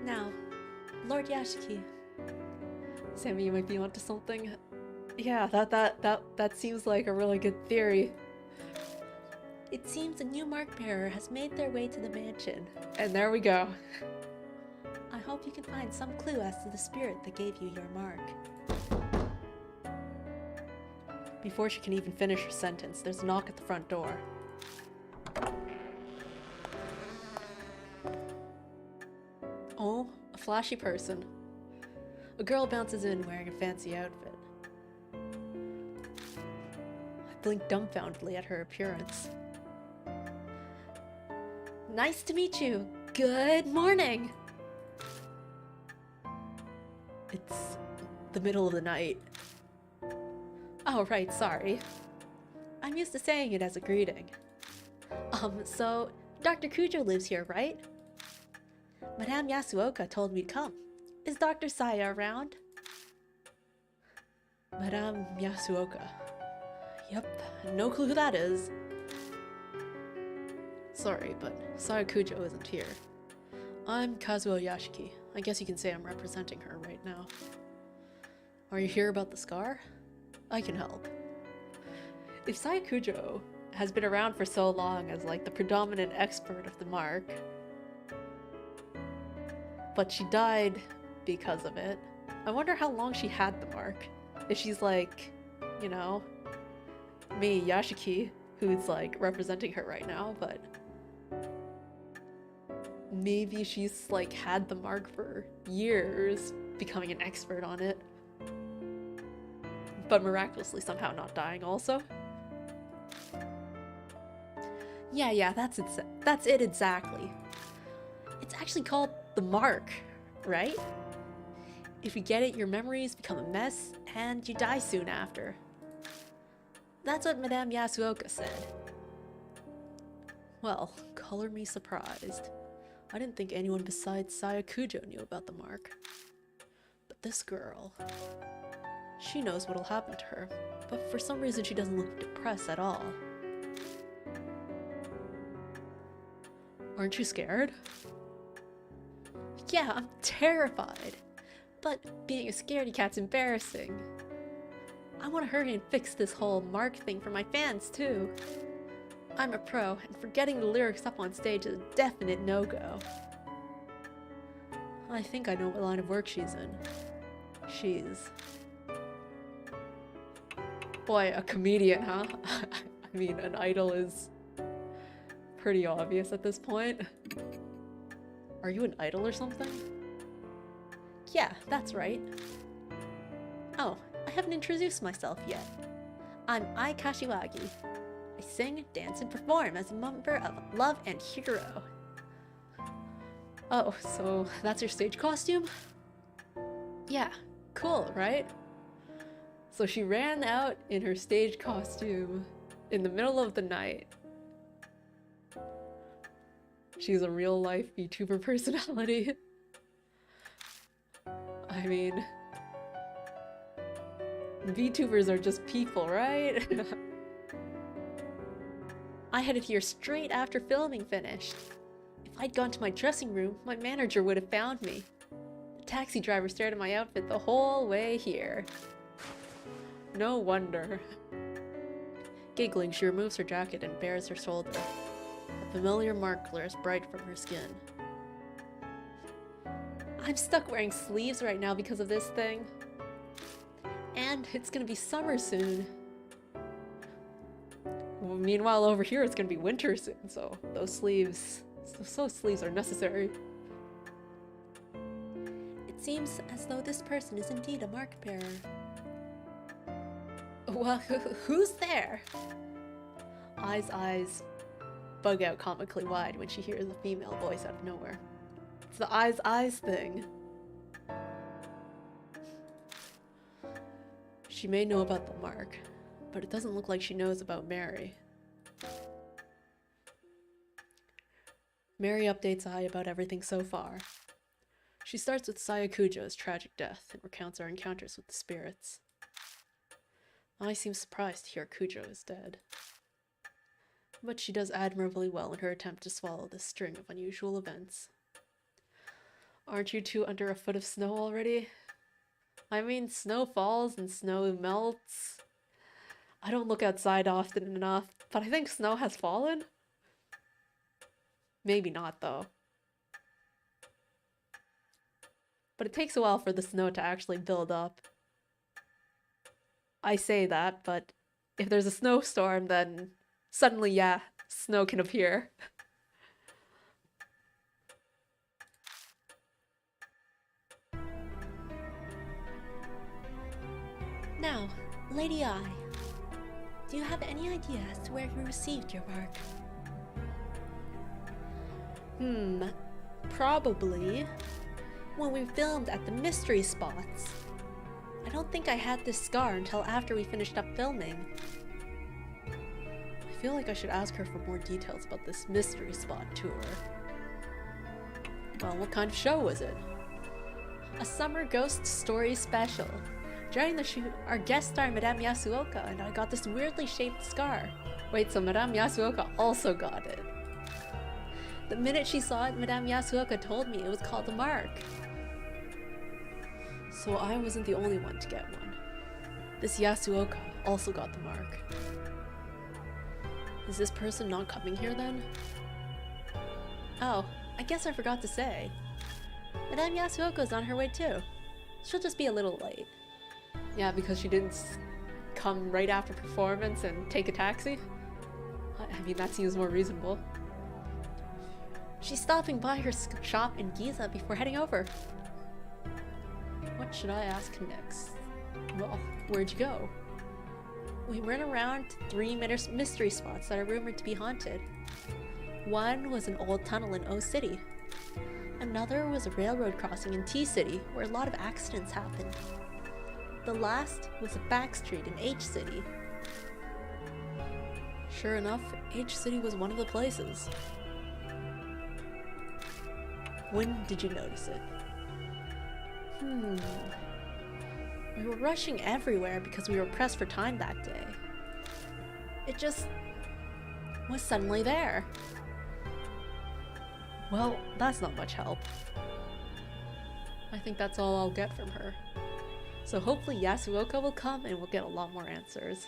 Now, Lord Lord Yashiki. Sammy, you might be onto something. Yeah, that seems like a really good theory. It seems a new mark bearer has made their way to the mansion. And there we go. I hope you can find some clue as to the spirit that gave you your mark. Before she can even finish her sentence, there's a knock at the front door. Oh, a flashy person. A girl bounces in wearing a fancy outfit. I blink dumbfoundedly at her appearance. Nice to meet you. Good morning. It's the middle of the night. Oh, right, sorry. I'm used to saying it as a greeting. So Dr. Kujo lives here, right? Madame Yasuoka told me to come. Is Dr. Saya around? Madame Yasuoka. Yep, no clue who that is. Sorry, but Saya Kujo isn't here. I'm Kazuo Yashiki. I guess you can say I'm representing her right now. Are you here about the scar? I can help. If Saya Kujo has been around for so long as like the predominant expert of the mark, but she died because of it, I wonder how long she had the mark. If she's like, you know, me, Yashiki, who's like representing her right now, but maybe she's like had the mark for years, becoming an expert on it, but miraculously somehow not dying also. Yeah, that's it exactly. It's actually called the mark, right? If you get it, your memories become a mess, and you die soon after. That's what Madame Yasuoka said. Well, color me surprised. I didn't think anyone besides Saya Kujo knew about the mark. But this girl... she knows what'll happen to her, but for some reason she doesn't look depressed at all. Aren't you scared? Yeah, I'm terrified. But being a scaredy cat's embarrassing. I want to hurry and fix this whole mark thing for my fans too. I'm a pro, and forgetting the lyrics up on stage is a definite no-go. I think I know what line of work she's in. She's... boy, a comedian, huh? I mean, an idol is pretty obvious at this point. Are you an idol or something? Yeah, that's right. Oh, I haven't introduced myself yet. I'm Ai Kashiwagi. I sing, dance, and perform as a member of Love and Hero. Oh, so that's your stage costume? Yeah, cool, right? So she ran out in her stage costume in the middle of the night. She's a real-life Vtuber personality. I mean... Vtubers are just people, right? I headed here straight after filming finished. If I'd gone to my dressing room, my manager would have found me. The taxi driver stared at my outfit the whole way here. No wonder. Giggling, she removes her jacket and bares her shoulder. A familiar mark glares bright from her skin. I'm stuck wearing sleeves right now because of this thing. And it's gonna be summer soon. Well, meanwhile, over here it's gonna be winter soon, so those sleeves are necessary. It seems as though this person is indeed a mark bearer. Well, who's there? Ai's eyes bug out comically wide when she hears a female voice out of nowhere. It's the eyes thing. She may know about the mark, but it doesn't look like she knows about Mary. Mary updates Ai about everything so far. She starts with Saya Kujo's tragic death and recounts our encounters with the spirits. Ai seems surprised to hear Kujo is dead. But she does admirably well in her attempt to swallow this string of unusual events. Aren't you two under a foot of snow already? I mean, snow falls and snow melts. I don't look outside often enough, but I think snow has fallen. Maybe not, though. But it takes a while for the snow to actually build up. I say that, but if there's a snowstorm, then suddenly, yeah, snow can appear. Now, Lady I, do you have any idea as to where you received your mark? Probably. When we filmed at the mystery spots. I don't think I had this scar until after we finished up filming. I feel like I should ask her for more details about this mystery spot tour. Well, what kind of show was it? A summer ghost story special. During the shoot, our guest star Madame Yasuoka and I got this weirdly shaped scar. Wait, so Madame Yasuoka also got it? The minute she saw it, Madame Yasuoka told me it was called the mark. So I wasn't the only one to get one. This Yasuoka also got the mark. Is this person not coming here then? Oh, I guess I forgot to say. Madame Yasuoka's on her way too. She'll just be a little late. Yeah, because she didn't come right after performance and take a taxi? I mean, that seems more reasonable. She's stopping by her shop in Giza before heading over. What should I ask next? Well, where'd you go? We ran around 3 mystery spots that are rumored to be haunted. One was an old tunnel in O City. Another was a railroad crossing in T City, where a lot of accidents happened. The last was a back street in H City. Sure enough, H City was one of the places. When did you notice it? We were rushing everywhere because we were pressed for time that day. It just was suddenly there. Well, that's not much help. I think that's all I'll get from her. So hopefully Yasuoka will come and we'll get a lot more answers.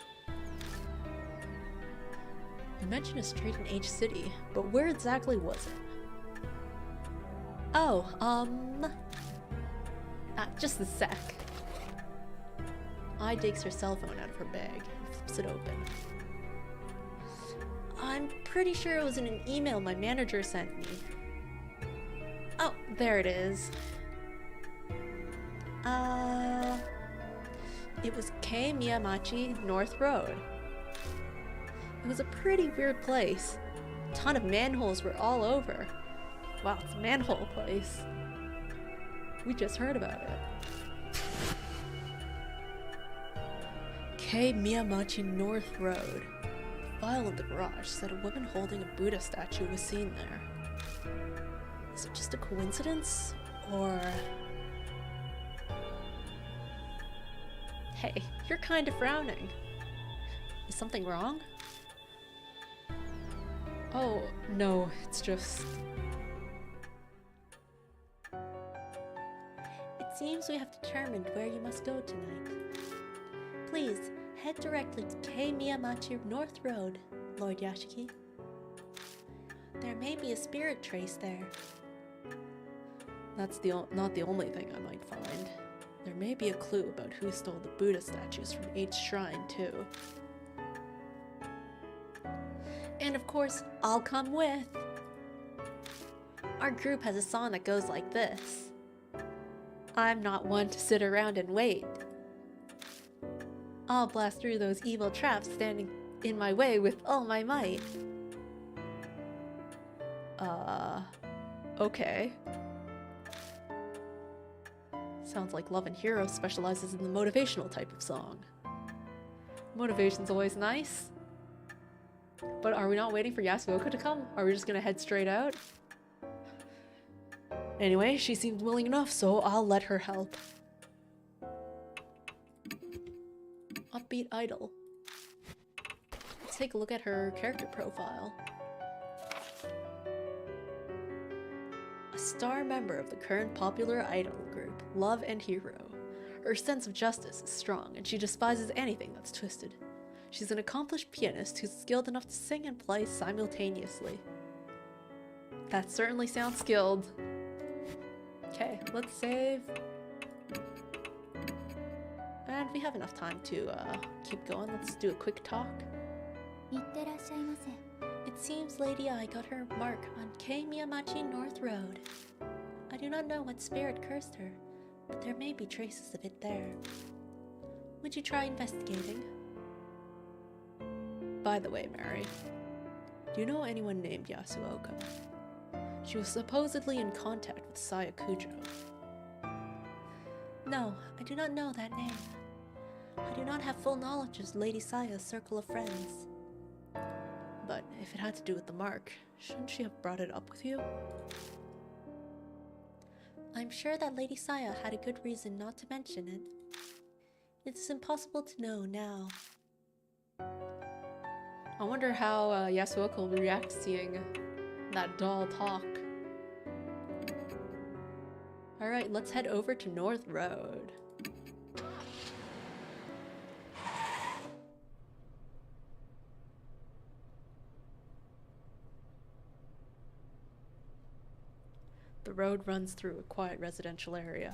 You mentioned a street in H City, but where exactly was it? Just a sec. I digs her cell phone out of her bag and flips it open. I'm pretty sure it was in an email my manager sent me. Oh, there it is. It was Kei Miyamachi North Road. It was a pretty weird place. A ton of manholes were all over. Wow, it's a manhole place. We just heard about it. Kei Miyamachi North Road. The file in the garage said a woman holding a Buddha statue was seen there. Is it just a coincidence? Or... Hey, you're kind of frowning. Is something wrong? Oh, no, it's just... It seems we have determined where you must go tonight. Please, head directly to Kei Miyamachi North Road, Lord Yashiki. There may be a spirit trace there. That's not the only thing I might find. There may be a clue about who stole the Buddha statues from H Shrine, too. And of course, I'll come with. Our group has a song that goes like this. I'm not one to sit around and wait. I'll blast through those evil traps standing in my way with all my might. Okay. Sounds like Love and Hero specializes in the motivational type of song. Motivation's always nice. But are we not waiting for Yasuoka to come? Are we just gonna head straight out? Anyway, she seemed willing enough, so I'll let her help. Upbeat idol. Let's take a look at her character profile. star member of the current popular idol group, Love and Hero. Her sense of justice is strong, and she despises anything that's twisted. She's an accomplished pianist who's skilled enough to sing and play simultaneously. That certainly sounds skilled. Okay, let's save. And we have enough time to keep going. Let's do a quick talk. It seems Lady I got her mark on Kei Miyamachi North Road. I do not know what spirit cursed her, but there may be traces of it there. Would you try investigating? By the way, Mary, do you know anyone named Yasuoka? She was supposedly in contact with Saya Kujo. No, I do not know that name. I do not have full knowledge of Lady Saya's circle of friends. But if it had to do with the mark, shouldn't she have brought it up with you? I'm sure that Lady Saya had a good reason not to mention it. It is impossible to know now. I wonder how Yasuoka will react seeing that doll talk. Alright, let's head over to North Road. The road runs through a quiet residential area.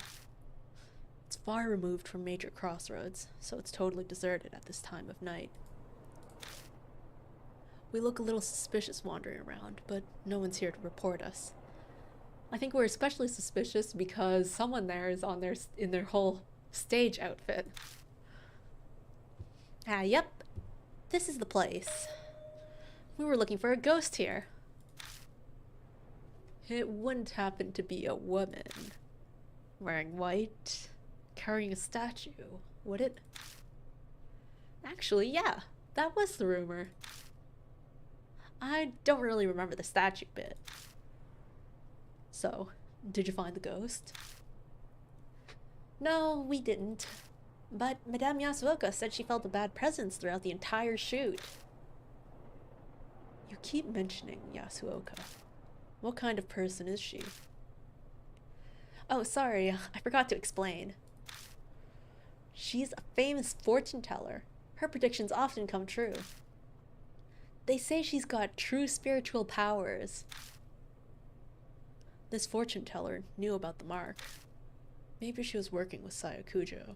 It's far removed from major crossroads, so it's totally deserted at this time of night. We look a little suspicious wandering around, but no one's here to report us. I think we're especially suspicious because someone there is in their whole stage outfit. Ah, yep. This is the place. We were looking for a ghost here. It wouldn't happen to be a woman wearing white, carrying a statue, would it? Actually, yeah, that was the rumor. I don't really remember the statue bit. So, did you find the ghost? No, we didn't. But Madame Yasuoka said she felt a bad presence throughout the entire shoot. You keep mentioning Yasuoka. What kind of person is she? Oh, sorry, I forgot to explain. She's a famous fortune teller. Her predictions often come true. They say she's got true spiritual powers. This fortune teller knew about the mark. Maybe she was working with Saya Kujo.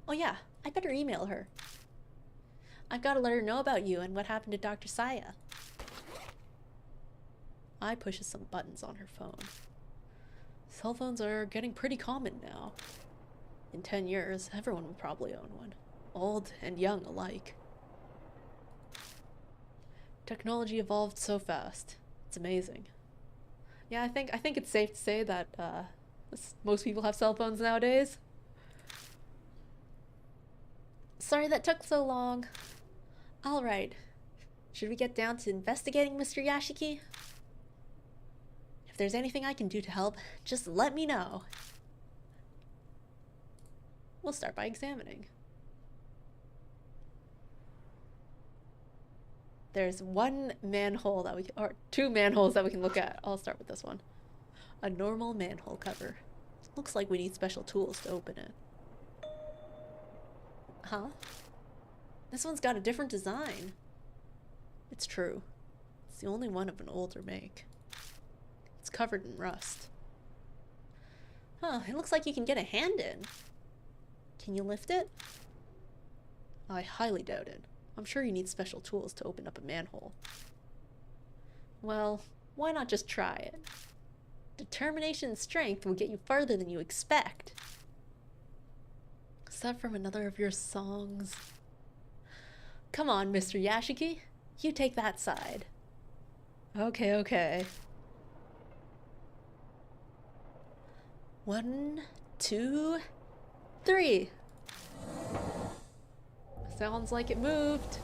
Oh yeah, I better email her. I've got to let her know about you and what happened to Dr. Saya. I pushes some buttons on her phone. Cell phones are getting pretty common now. In 10 years, everyone will probably own one. Old and young alike. Technology evolved so fast. It's amazing. Yeah, I think it's safe to say that most people have cell phones nowadays. Sorry that took so long. Alright. Should we get down to investigating, Mr. Yashiki? If there's anything I can do to help, just let me know. We'll start by examining. There's one manhole that or two manholes that we can look at. I'll start with this one. A normal manhole cover. Looks like we need special tools to open it. Huh? This one's got a different design. It's true. It's the only one of an older make. It's covered in rust. Huh, it looks like you can get a hand in. Can you lift it? I highly doubt it. I'm sure you need special tools to open up a manhole. Well, why not just try it? Determination and strength will get you farther than you expect. Is that from another of your songs? Come on, Mr. Yashiki. You take that side. Okay, okay. 1, 2, 3. Sounds like it moved.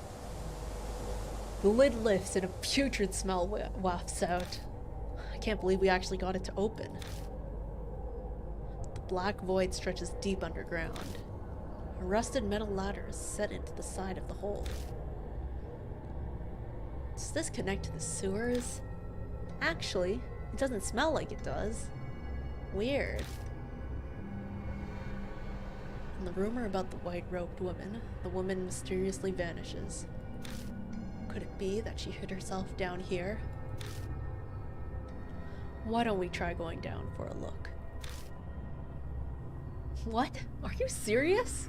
The lid lifts and a putrid smell wafts out. I can't believe we actually got it to open. The black void stretches deep underground. A rusted metal ladder is set into the side of the hole. Does this connect to the sewers? Actually, It doesn't smell like it does. Weird. And the rumor about the white-robed woman, the woman mysteriously vanishes. Could it be that she hid herself down here? Why don't we try going down for a look? What? Are you serious?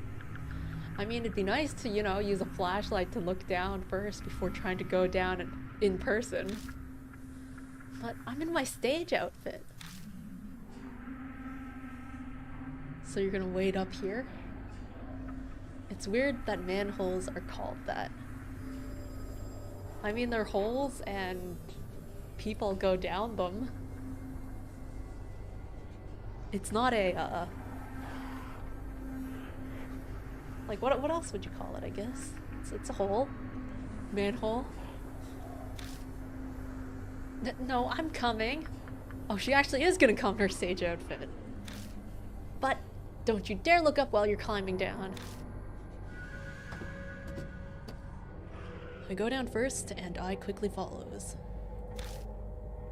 I mean, it'd be nice to, you know, use a flashlight to look down first before trying to go down in person. But I'm in my stage outfit. So you're gonna wait up here? It's weird that manholes are called that. I mean, they're holes and people go down them. It's not a, like, what else would you call it, I guess? It's a hole. Manhole. No, I'm coming. Oh, she actually is gonna come in her stage outfit. But don't you dare look up while you're climbing down. I go down first, and I quickly follows.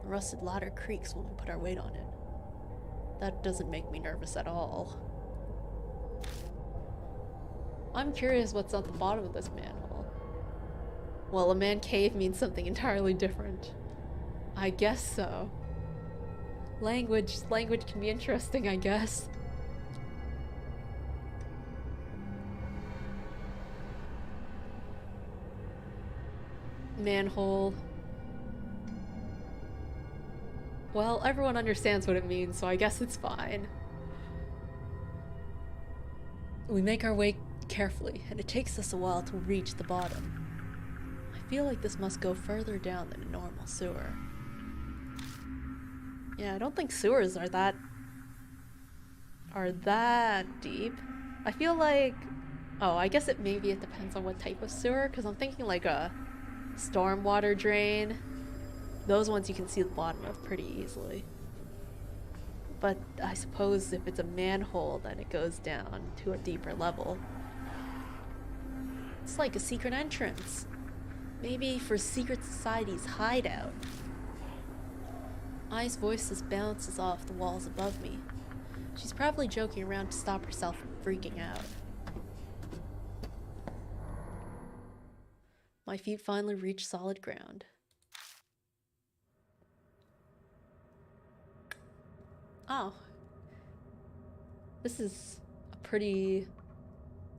The rusted ladder creaks when we put our weight on it. That doesn't make me nervous at all. I'm curious what's at the bottom of this manhole. Well, a man cave means something entirely different. I guess so. Language can be interesting, I guess. Manhole. Well, everyone understands what it means, so I guess it's fine. We make our way carefully, and it takes us a while to reach the bottom. I feel like this must go further down than a normal sewer. Yeah, I don't think sewers are that deep. I feel like, oh, I guess maybe it depends on what type of sewer, because I'm thinking like a stormwater drain. Those ones you can see the bottom of pretty easily. But I suppose if it's a manhole, then it goes down to a deeper level. It's like a secret entrance. Maybe for secret society's hideout. Ai's voice just bounces off the walls above me. She's probably joking around to stop herself from freaking out. My feet finally reach solid ground. Oh. This is a pretty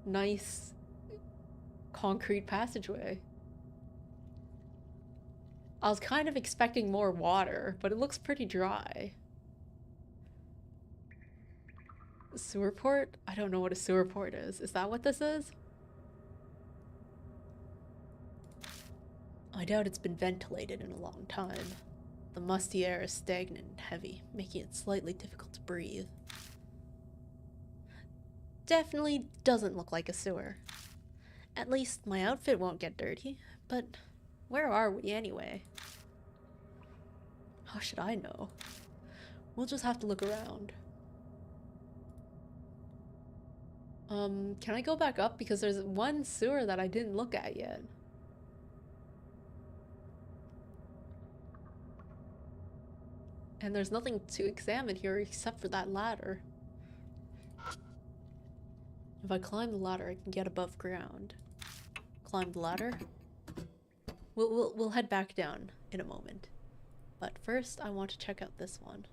nice concrete passageway. I was kind of expecting more water, but it looks pretty dry. A sewer port? I don't know what a sewer port is. Is that what this is? I doubt it's been ventilated in a long time. The musty air is stagnant and heavy, making it slightly difficult to breathe. Definitely doesn't look like a sewer. At least my outfit won't get dirty, but where are we anyway? How should I know? We'll just have to look around. Can I go back up? Because there's one sewer that I didn't look at yet. And there's nothing to examine here except for that ladder. If I climb the ladder, I can get above ground. Climb the ladder. We'll head back down in a moment. But first, I want to check out this one.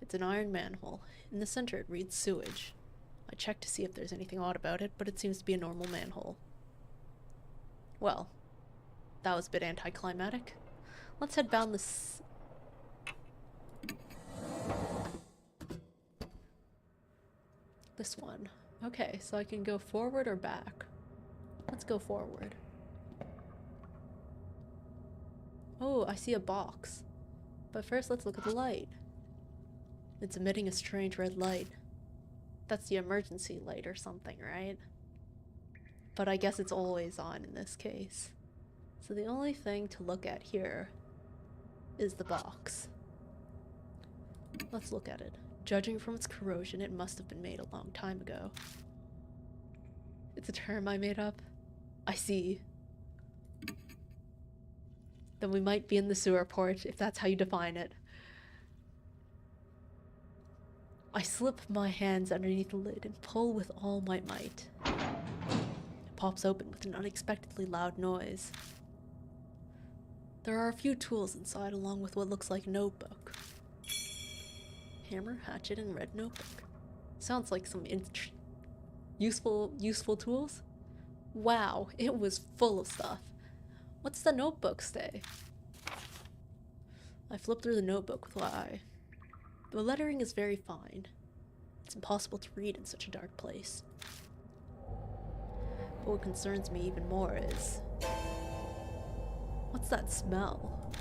It's an iron manhole. In the center, it reads sewage. I checked to see if there's anything odd about it, but it seems to be a normal manhole. Well, that was a bit anticlimactic. Let's head down this... This one. Okay, so I can go forward or back. Let's go forward. Oh, I see a box. But first, let's look at the light. It's emitting a strange red light. That's the emergency light or something, right? But I guess it's always on in this case. So the only thing to look at here is the box. Let's look at it. Judging from its corrosion, it must have been made a long time ago. It's a term I made up. I see. Then we might be in the sewer port, if that's how you define it. I slip my hands underneath the lid and pull with all my might. It pops open with an unexpectedly loud noise. There are a few tools inside, along with what looks like a notebook. Hammer, hatchet, and red notebook. Sounds like some useful tools. Wow, it was full of stuff. What's the notebook say? I flip through the notebook with one eye. The lettering is very fine. It's impossible to read in such a dark place. But what concerns me even more is... what's that smell?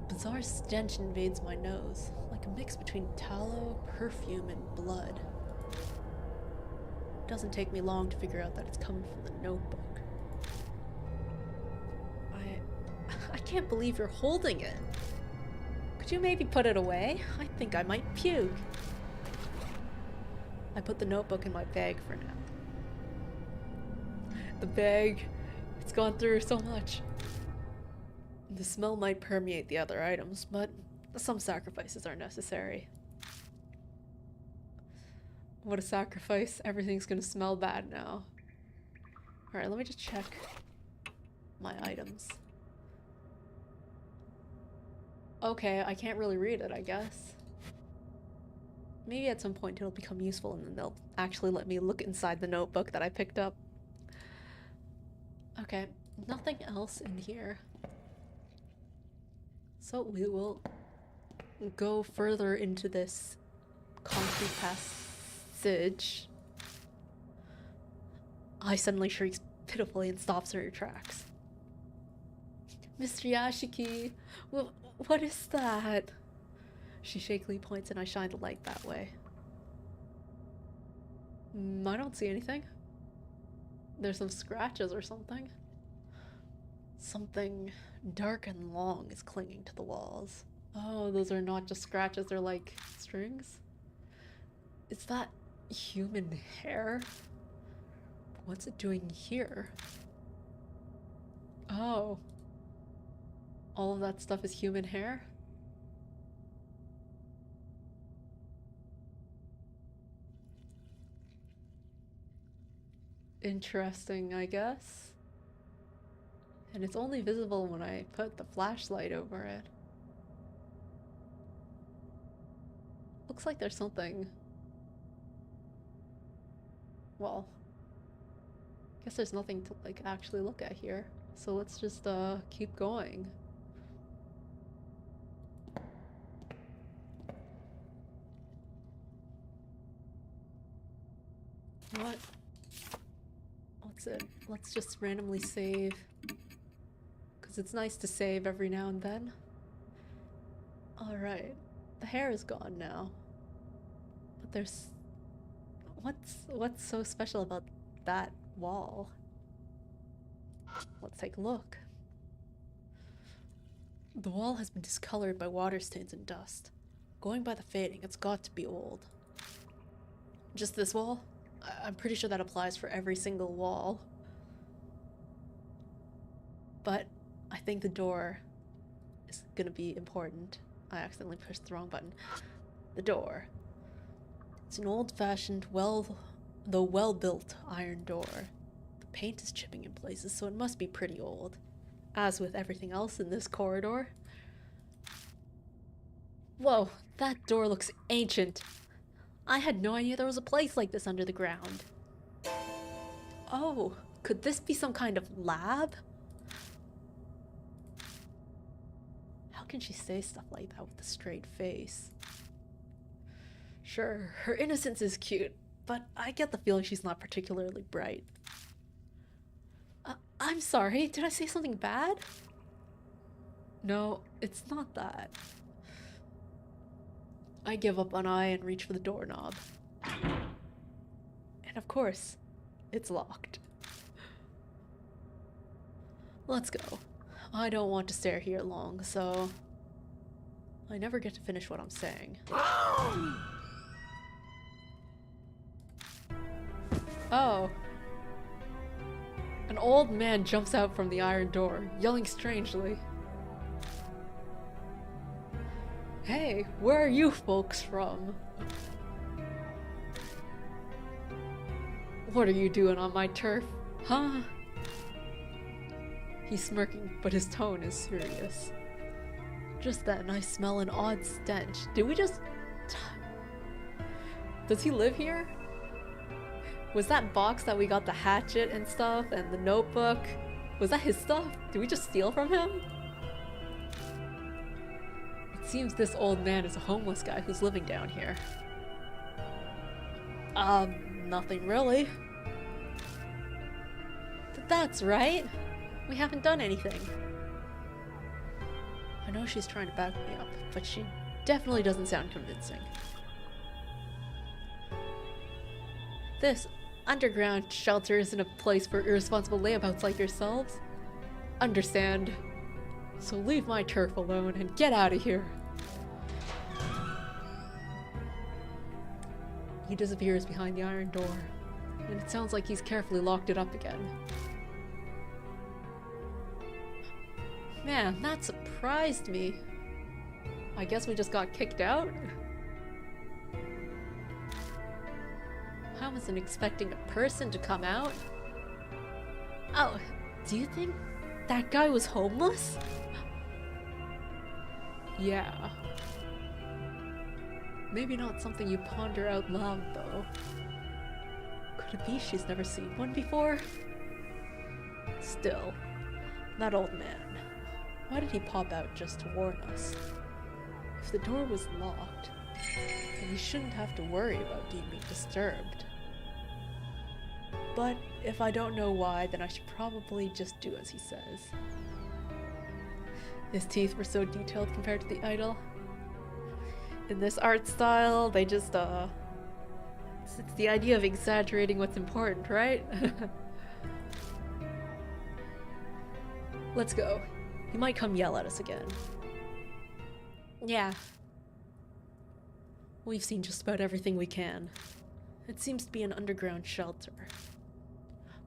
A bizarre stench invades my nose, like a mix between tallow, perfume, and blood. It doesn't take me long to figure out that it's coming from the notebook. I can't believe you're holding it. Could you maybe put it away? I think I might puke. I put the notebook in my bag for now. The bag, it's gone through so much. The smell might permeate the other items, but some sacrifices are necessary. What a sacrifice. Everything's gonna smell bad now. Alright, let me just check my items. Okay, I can't really read it, I guess. Maybe at some point it'll become useful and then they'll actually let me look inside the notebook that I picked up. Okay, nothing else in here. So we will go further into this concrete passage. I suddenly shrieks pitifully and stops in her tracks. Mr. Yashiki, what is that? She shakily points and I shine the light that way. I don't see anything. There's some scratches or something. Something dark and long is clinging to the walls. Oh, those are not just scratches, they're like strings? Is that human hair? What's it doing here? Oh. All of that stuff is human hair? Interesting, I guess. And it's only visible when I put the flashlight over it. Looks like there's something... well... I guess there's nothing to, like, actually look at here. So let's just, keep going. What? What's it? Let's just randomly save. Because it's nice to save every now and then. Alright. The hair is gone now. But there's... What's so special about that wall? Let's take a look. The wall has been discolored by water stains and dust. Going by the fading, it's got to be old. Just this wall? I'm pretty sure that applies for every single wall. But I think the door is gonna be important. I accidentally pushed the wrong button. The door. It's an old-fashioned, well-built iron door. The paint is chipping in places, so it must be pretty old. As with everything else in this corridor. Whoa, that door looks ancient. I had no idea there was a place like this under the ground. Oh, could this be some kind of lab? How can she say stuff like that with a straight face? Sure, her innocence is cute, but I get the feeling she's not particularly bright. I'm sorry, did I say something bad? No, it's not that. I give up one eye and reach for the doorknob. And of course, it's locked. Let's go. I don't want to stare here long, so... I never get to finish what I'm saying. Oh. An old man jumps out from the iron door, yelling strangely. Hey, where are you folks from? What are you doing on my turf, huh? He's smirking, but his tone is serious. Just then, I smell an odd stench. Did we just... Does he live here? Was that box that we got the hatchet and stuff, and the notebook, was that his stuff? Did we just steal from him? It seems this old man is a homeless guy who's living down here. Nothing really. That's right. We haven't done anything. I know she's trying to back me up, but she definitely doesn't sound convincing. This underground shelter isn't a place for irresponsible layabouts like yourselves. Understand. So leave my turf alone and get out of here. He disappears behind the iron door, and it sounds like he's carefully locked it up again. Man, that surprised me. I guess we just got kicked out? I wasn't expecting a person to come out. Oh, do you think that guy was homeless? Yeah. Maybe not something you ponder out loud, though. Could it be she's never seen one before? Still, that old man. Why did he pop out just to warn us? If the door was locked, then we shouldn't have to worry about being disturbed. But if I don't know why, then I should probably just do as he says. His teeth were so detailed compared to the idol. In this art style, they just, it's the idea of exaggerating what's important, right? Let's go. He might come yell at us again. Yeah. We've seen just about everything we can. It seems to be an underground shelter.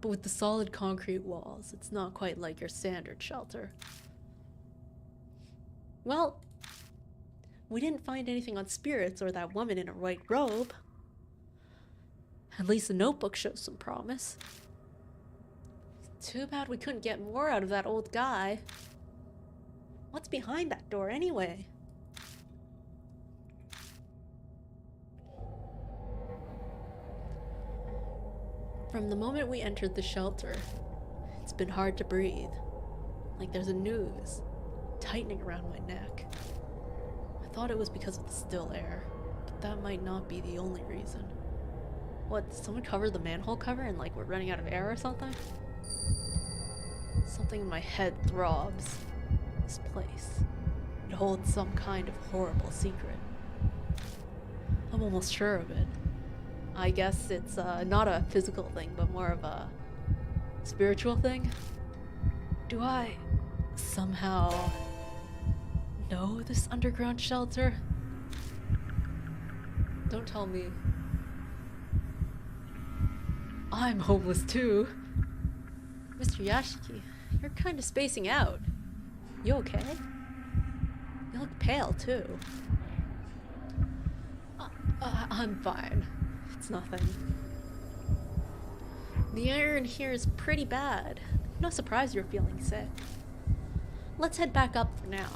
But with the solid concrete walls, it's not quite like your standard shelter. Well, we didn't find anything on spirits or that woman in a white robe. At least the notebook shows some promise. Too bad we couldn't get more out of that old guy. What's behind that door anyway? From the moment we entered the shelter, it's been hard to breathe. Like there's a noose tightening around my neck. I thought it was because of the still air, but that might not be the only reason. What, did someone cover the manhole cover and like we're running out of air or something? Something in my head throbs. This place. It holds some kind of horrible secret. I'm almost sure of it. I guess it's not a physical thing, but more of a spiritual thing. Do I somehow know this underground shelter? Don't tell me. I'm homeless too. Mr. Yashiki, you're kind of spacing out. You okay? You look pale too. I'm fine. It's nothing. The air in here is pretty bad. No surprise you're feeling sick. Let's head back up for now.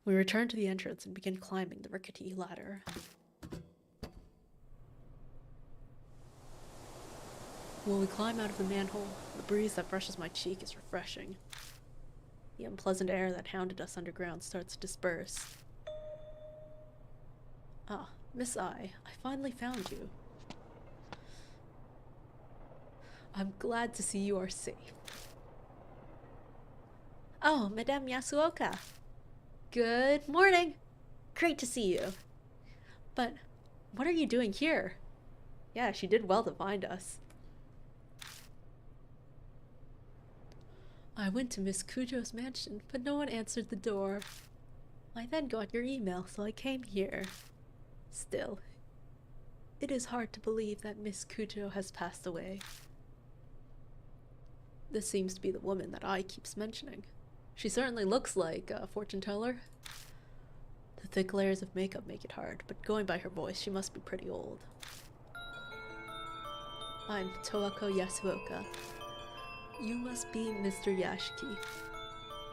We return to the entrance and begin climbing the rickety ladder. When we climb out of the manhole, the breeze that brushes my cheek is refreshing. The unpleasant air that hounded us underground starts to disperse. Ah, Miss I finally found you. I'm glad to see you are safe. Oh, Madame Yasuoka. Good morning. Great to see you. But what are you doing here? Yeah, she did well to find us. I went to Miss Kujo's mansion, but no one answered the door. I then got your email, so I came here. Still, It is hard to believe that Miss Kujo has passed away. This seems to be the woman that Ai keeps mentioning. She certainly looks like a fortune teller. The thick layers of makeup make it hard, but going by her voice, she must be pretty old. I'm Toako Yasuoka. You must be Mr. Yashiki.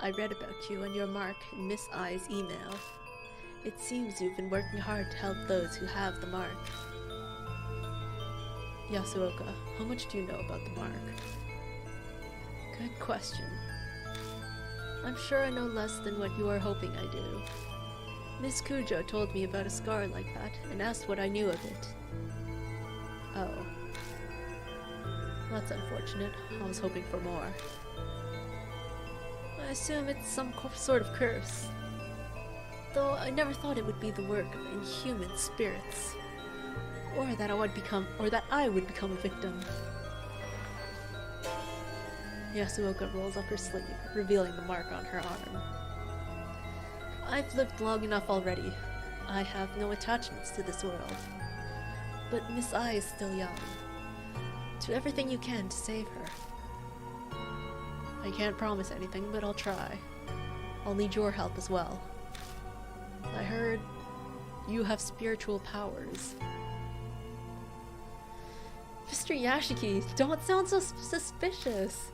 I read about you and your mark in Miss Ai's email. It seems you've been working hard to help those who have the mark. Yasuoka, how much do you know about the mark? Good question. I'm sure I know less than what you are hoping I do. Miss Kujo told me about a scar like that and asked what I knew of it. Oh. That's unfortunate. I was hoping for more. I assume it's some sort of curse. Though I never thought it would be the work of inhuman spirits. Or that I would become a victim. Yasuoka rolls up her sleeve, revealing the mark on her arm. I've lived long enough already. I have no attachments to this world. But Miss Ai is still young. Do everything you can to save her. I can't promise anything, but I'll try. I'll need your help as well. I heard you have spiritual powers. Mr. Yashiki, don't sound so suspicious.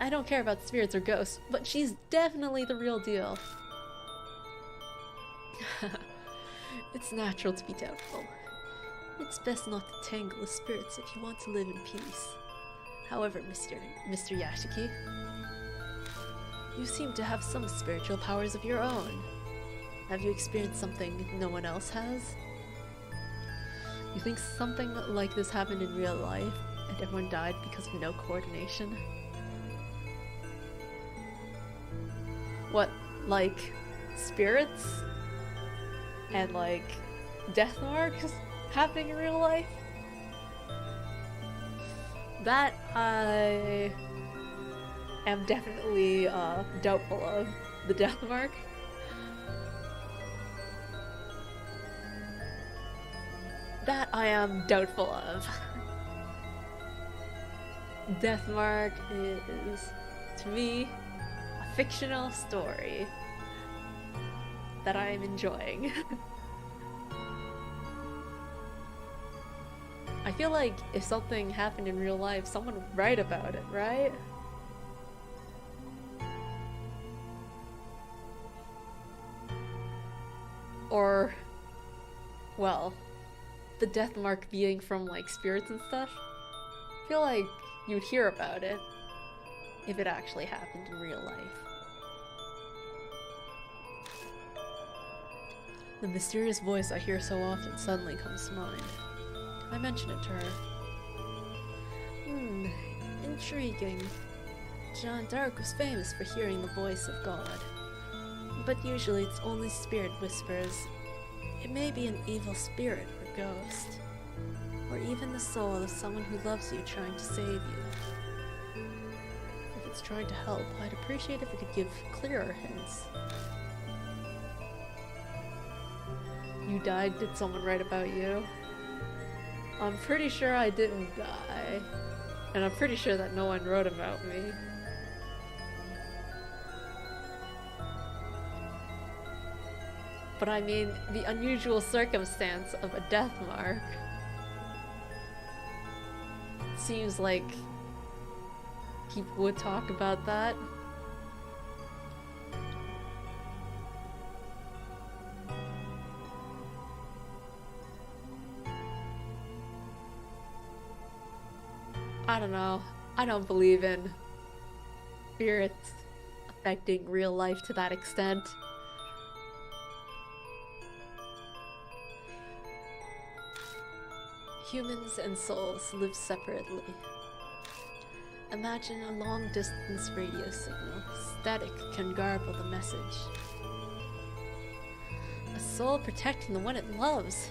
I don't care about spirits or ghosts, but she's definitely the real deal. It's natural to be doubtful. It's best not to tangle with spirits if you want to live in peace. However, Mr. Yashiki, you seem to have some spiritual powers of your own. Have you experienced something no one else has? You think something like this happened in real life and everyone died because of no coordination? What, like spirits? And like death marks happening in real life? That I am definitely doubtful of. The death mark. That I am doubtful of. Death mark is, to me, a fictional story that I am enjoying. I feel like if something happened in real life, someone would write about it, right? Or, well, the death mark being from like spirits and stuff. I feel like you'd hear about it if it actually happened in real life. The mysterious voice I hear so often suddenly comes to mind. I mention it to her. Intriguing. Jeanne d'Arc was famous for hearing the voice of God. But usually it's only spirit whispers. It may be an evil spirit or ghost. Or even the soul of someone who loves you trying to save you. If it's trying to help, I'd appreciate if it could give clearer hints. You died? Did someone write about you? I'm pretty sure I didn't die. And I'm pretty sure that no one wrote about me. But I mean, the unusual circumstance of a death mark seems like people would talk about that. I don't know. I don't believe in spirits affecting real life to that extent. Humans and souls live separately. Imagine a long-distance radio signal. Static can garble the message. A soul protecting the one it loves.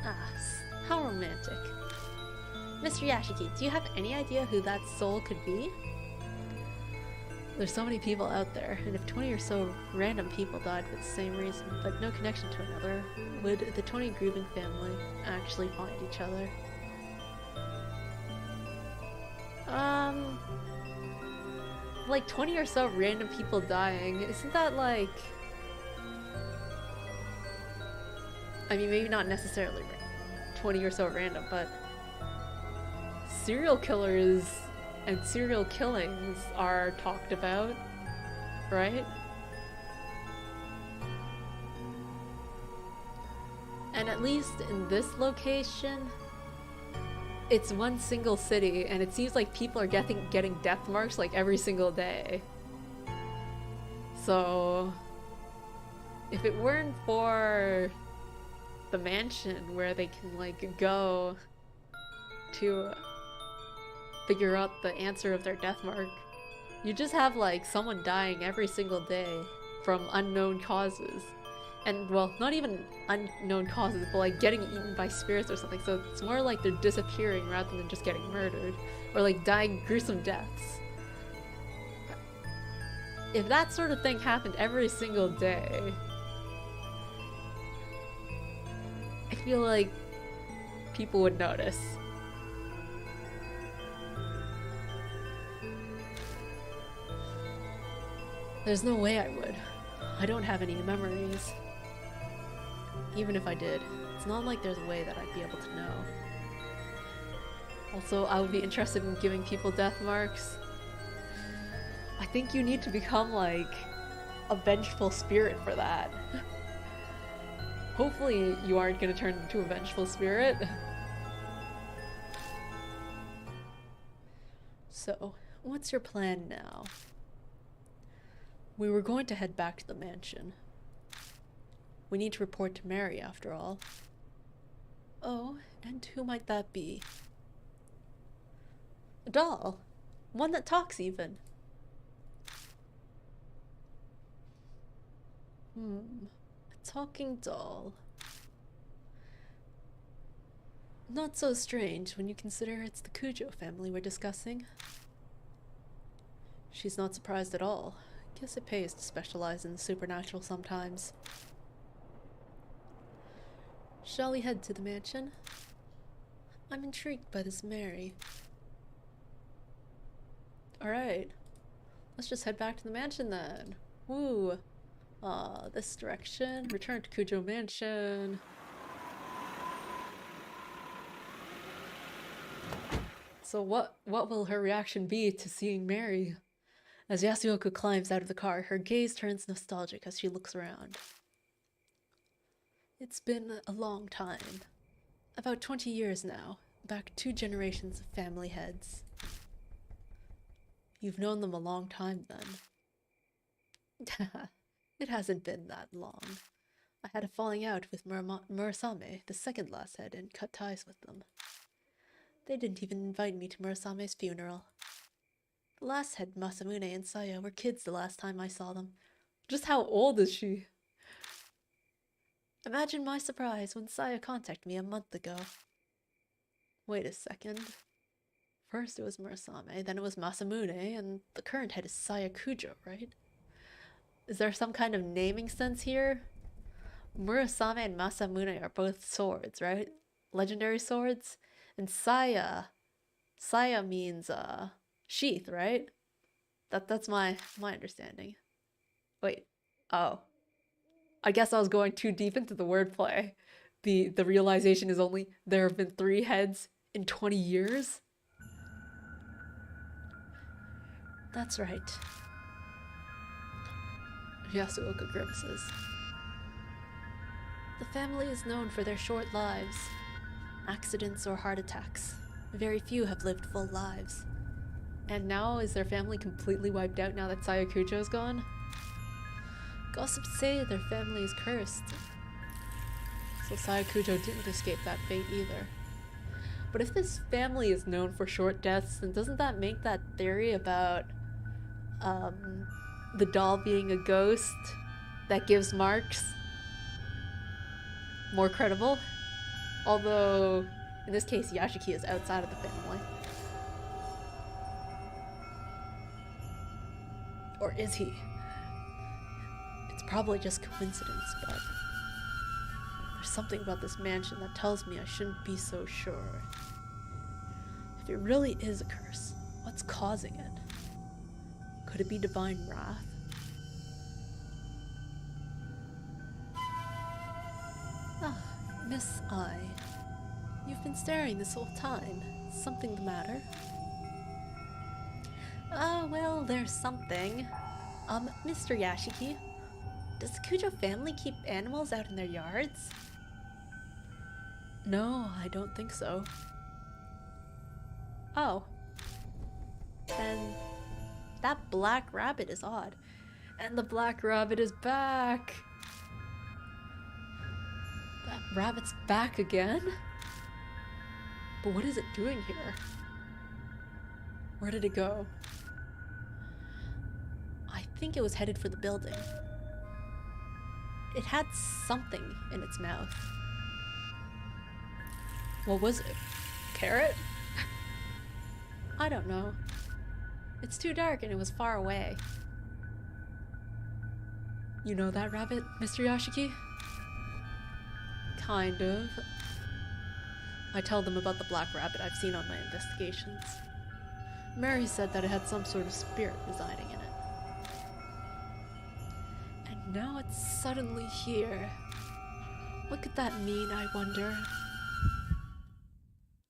Ah, how romantic. Mr. Yashiki, do you have any idea who that soul could be? There's so many people out there, and if 20 or so random people died for the same reason, but no connection to another, would the 20 grieving family actually find each other? Like 20 or so random people dying, isn't that like... I mean, maybe not necessarily 20 or so random, but serial killers and serial killings are talked about, right? And at least in this location, it's one single city, and it seems like people are getting death marks like every single day. So if it weren't for the mansion where they can like go to figure out the answer of their death mark, you just have like someone dying every single day from unknown causes. And well, not even unknown causes, but like getting eaten by spirits or something. So it's more like they're disappearing rather than just getting murdered or like dying gruesome deaths. If that sort of thing happened every single day, I feel like people would notice. There's no way I would. I don't have any memories. Even if I did, it's not like there's a way that I'd be able to know. Also, I would be interested in giving people death marks. I think you need to become like a vengeful spirit for that. Hopefully you aren't gonna turn into a vengeful spirit. So, what's your plan now? We were going to head back to the mansion. We need to report to Mary, after all. Oh, and who might that be? A doll. One that talks, even. A talking doll. Not so strange when you consider it's the Kujo family we're discussing. She's not surprised at all. Guess it pays to specialize in the supernatural sometimes. Shall we head to the mansion? I'm intrigued by this Mary. Alright. Let's just head back to the mansion then. Woo! This direction. Return to Kujo Mansion. So what will her reaction be to seeing Mary? As Yasuoka climbs out of the car, her gaze turns nostalgic as she looks around. It's been a long time. About 20 years now. Back 2 generations of family heads. You've known them a long time then. It hasn't been that long. I had a falling out with Murasame, the second last head, and cut ties with them. They didn't even invite me to Murasame's funeral. The last head, Masamune and Saya, were kids the last time I saw them. Just how old is she? Imagine my surprise when Saya contacted me a month ago. Wait a second. First it was Murasame, then it was Masamune, and the current head is Saya Kujo, right? Is there some kind of naming sense here? Murasame and Masamune are both swords, right? Legendary swords? And Saya means, sheath, right? That's my understanding. Wait. Oh. I guess I was going too deep into the wordplay. The realization is only there have been 3 heads in 20 years? That's right. Yasuoka grimaces. The family is known for their short lives. Accidents or heart attacks. Very few have lived full lives. And now is their family completely wiped out now that Saya Kujo is gone? Gossips say their family is cursed. So Saya Kujo didn't escape that fate either. But if this family is known for short deaths, then doesn't that make that theory about the doll being a ghost that gives marks more credible? Although, in this case, Yashiki is outside of the family. Or is he? It's probably just coincidence, but there's something about this mansion that tells me I shouldn't be so sure. If it really is a curse, what's causing it? Could it be divine wrath? Ah, Miss I. You've been staring this whole time. Something the matter? Well, there's something. Mr. Yashiki, does the Kujo family keep animals out in their yards? No, I don't think so. Oh. Then that black rabbit is odd. And the black rabbit is back! That rabbit's back again? But what is it doing here? Where did it go? I think it was headed for the building. It had something in its mouth. What was it? Carrot? I don't know. It's too dark and it was far away. You know that rabbit, Mr. Yashiki? Kind of. I tell them about the black rabbit I've seen on my investigations. Mary said that it had some sort of spirit residing in it. And now it's suddenly here. What could that mean, I wonder?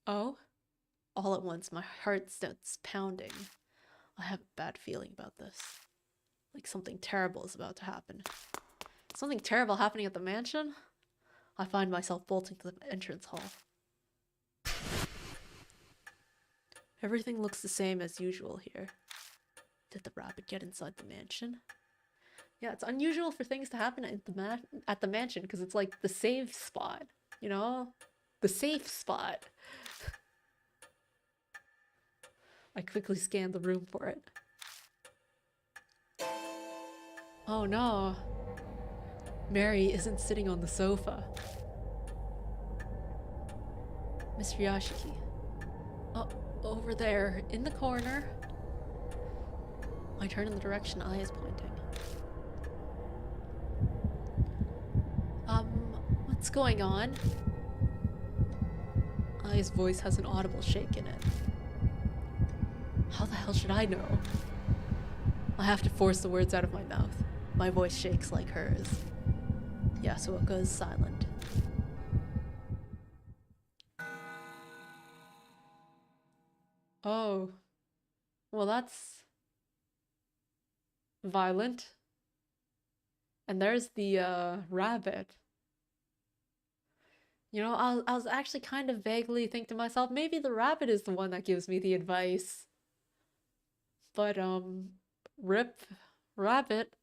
Oh? All at once, my heart starts pounding. I have a bad feeling about this. Like something terrible is about to happen. Something terrible happening at the mansion? I find myself bolting to the entrance hall. Everything looks the same as usual here. Did the rabbit get inside the mansion? Yeah, it's unusual for things to happen at the mansion because it's like the safe spot, you know? The safe spot. I quickly scanned the room for it. Oh no. Mary isn't sitting on the sofa. Mr. Yashiki. Oh, over there, in the corner. I turn in the direction I is pointing. What's going on? Ai's voice has an audible shake in it. How the hell should I know? I have to force the words out of my mouth. My voice shakes like hers. Yasuoka is silent. Oh. Well, that's violent. And there's the rabbit. You know, I was actually kind of vaguely thinking to myself, maybe the rabbit is the one that gives me the advice. But, rip rabbit.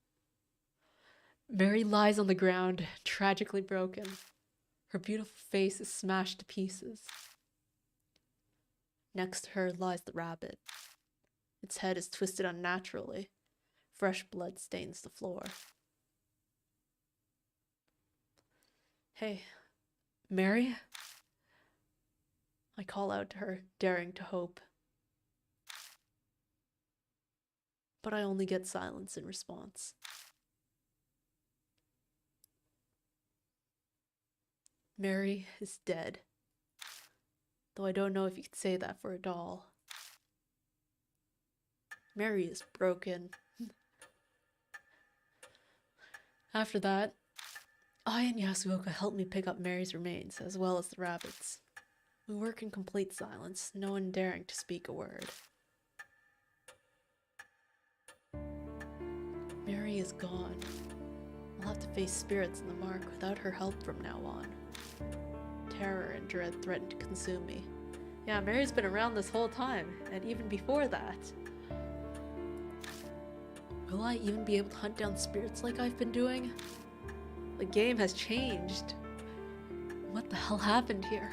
Mary lies on the ground, tragically broken. Her beautiful face is smashed to pieces. Next to her lies the rabbit. Its head is twisted unnaturally. Fresh blood stains the floor. Hey, Mary? I call out to her, daring to hope. But I only get silence in response. Mary is dead. Though I don't know if you could say that for a doll. Mary is broken. After that, I and Yasuoka helped me pick up Mary's remains, as well as the rabbits. We work in complete silence, no one daring to speak a word. Mary is gone. I'll have to face spirits in the mark without her help from now on. Terror and dread threaten to consume me. Yeah, Mary's been around this whole time, and even before that. Will I even be able to hunt down spirits like I've been doing? The game has changed. What the hell happened here?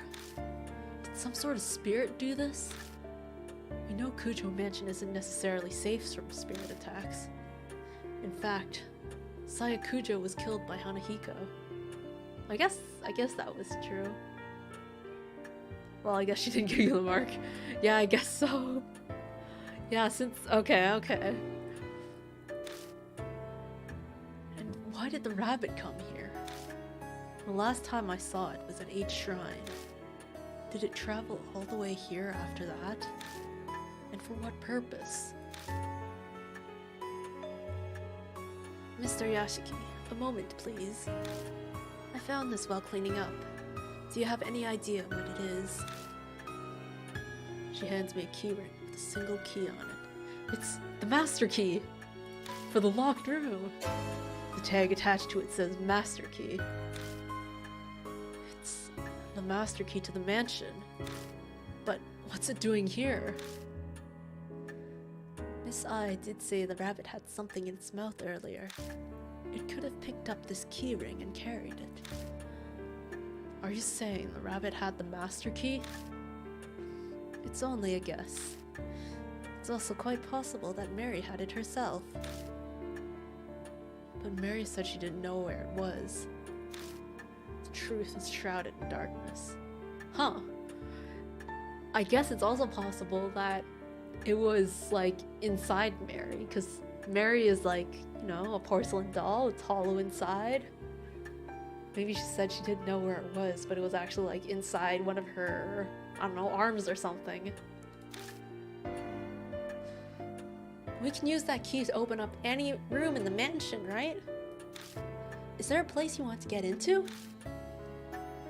Did some sort of spirit do this? We know Kujo Mansion isn't necessarily safe from spirit attacks. In fact, Sayakujo was killed by Hanahiko. I guess that was true. Well, I guess she didn't give you the mark. Yeah, I guess so. Yeah, okay. Why did the rabbit come here? The last time I saw it was at H Shrine. Did it travel all the way here after that? And for what purpose? Mr. Yashiki, a moment please. I found this while cleaning up. Do you have any idea what it is? She hands me a keyring with a single key on it. It's the master key! For the locked room! The tag attached to it says master key. It's the master key to the mansion. But what's it doing here? Miss I did say the rabbit had something in its mouth earlier. It could have picked up this keyring and carried it. Are you saying the rabbit had the master key? It's only a guess. It's also quite possible that Mary had it herself. But Mary said she didn't know where it was. The truth is shrouded in darkness. Huh. I guess it's also possible that it was like inside Mary, because Mary is like, you know, a porcelain doll. It's hollow inside. Maybe she said she didn't know where it was, but it was actually like inside one of her, I don't know, arms or something. We can use that key to open up any room in the mansion, right? Is there a place you want to get into?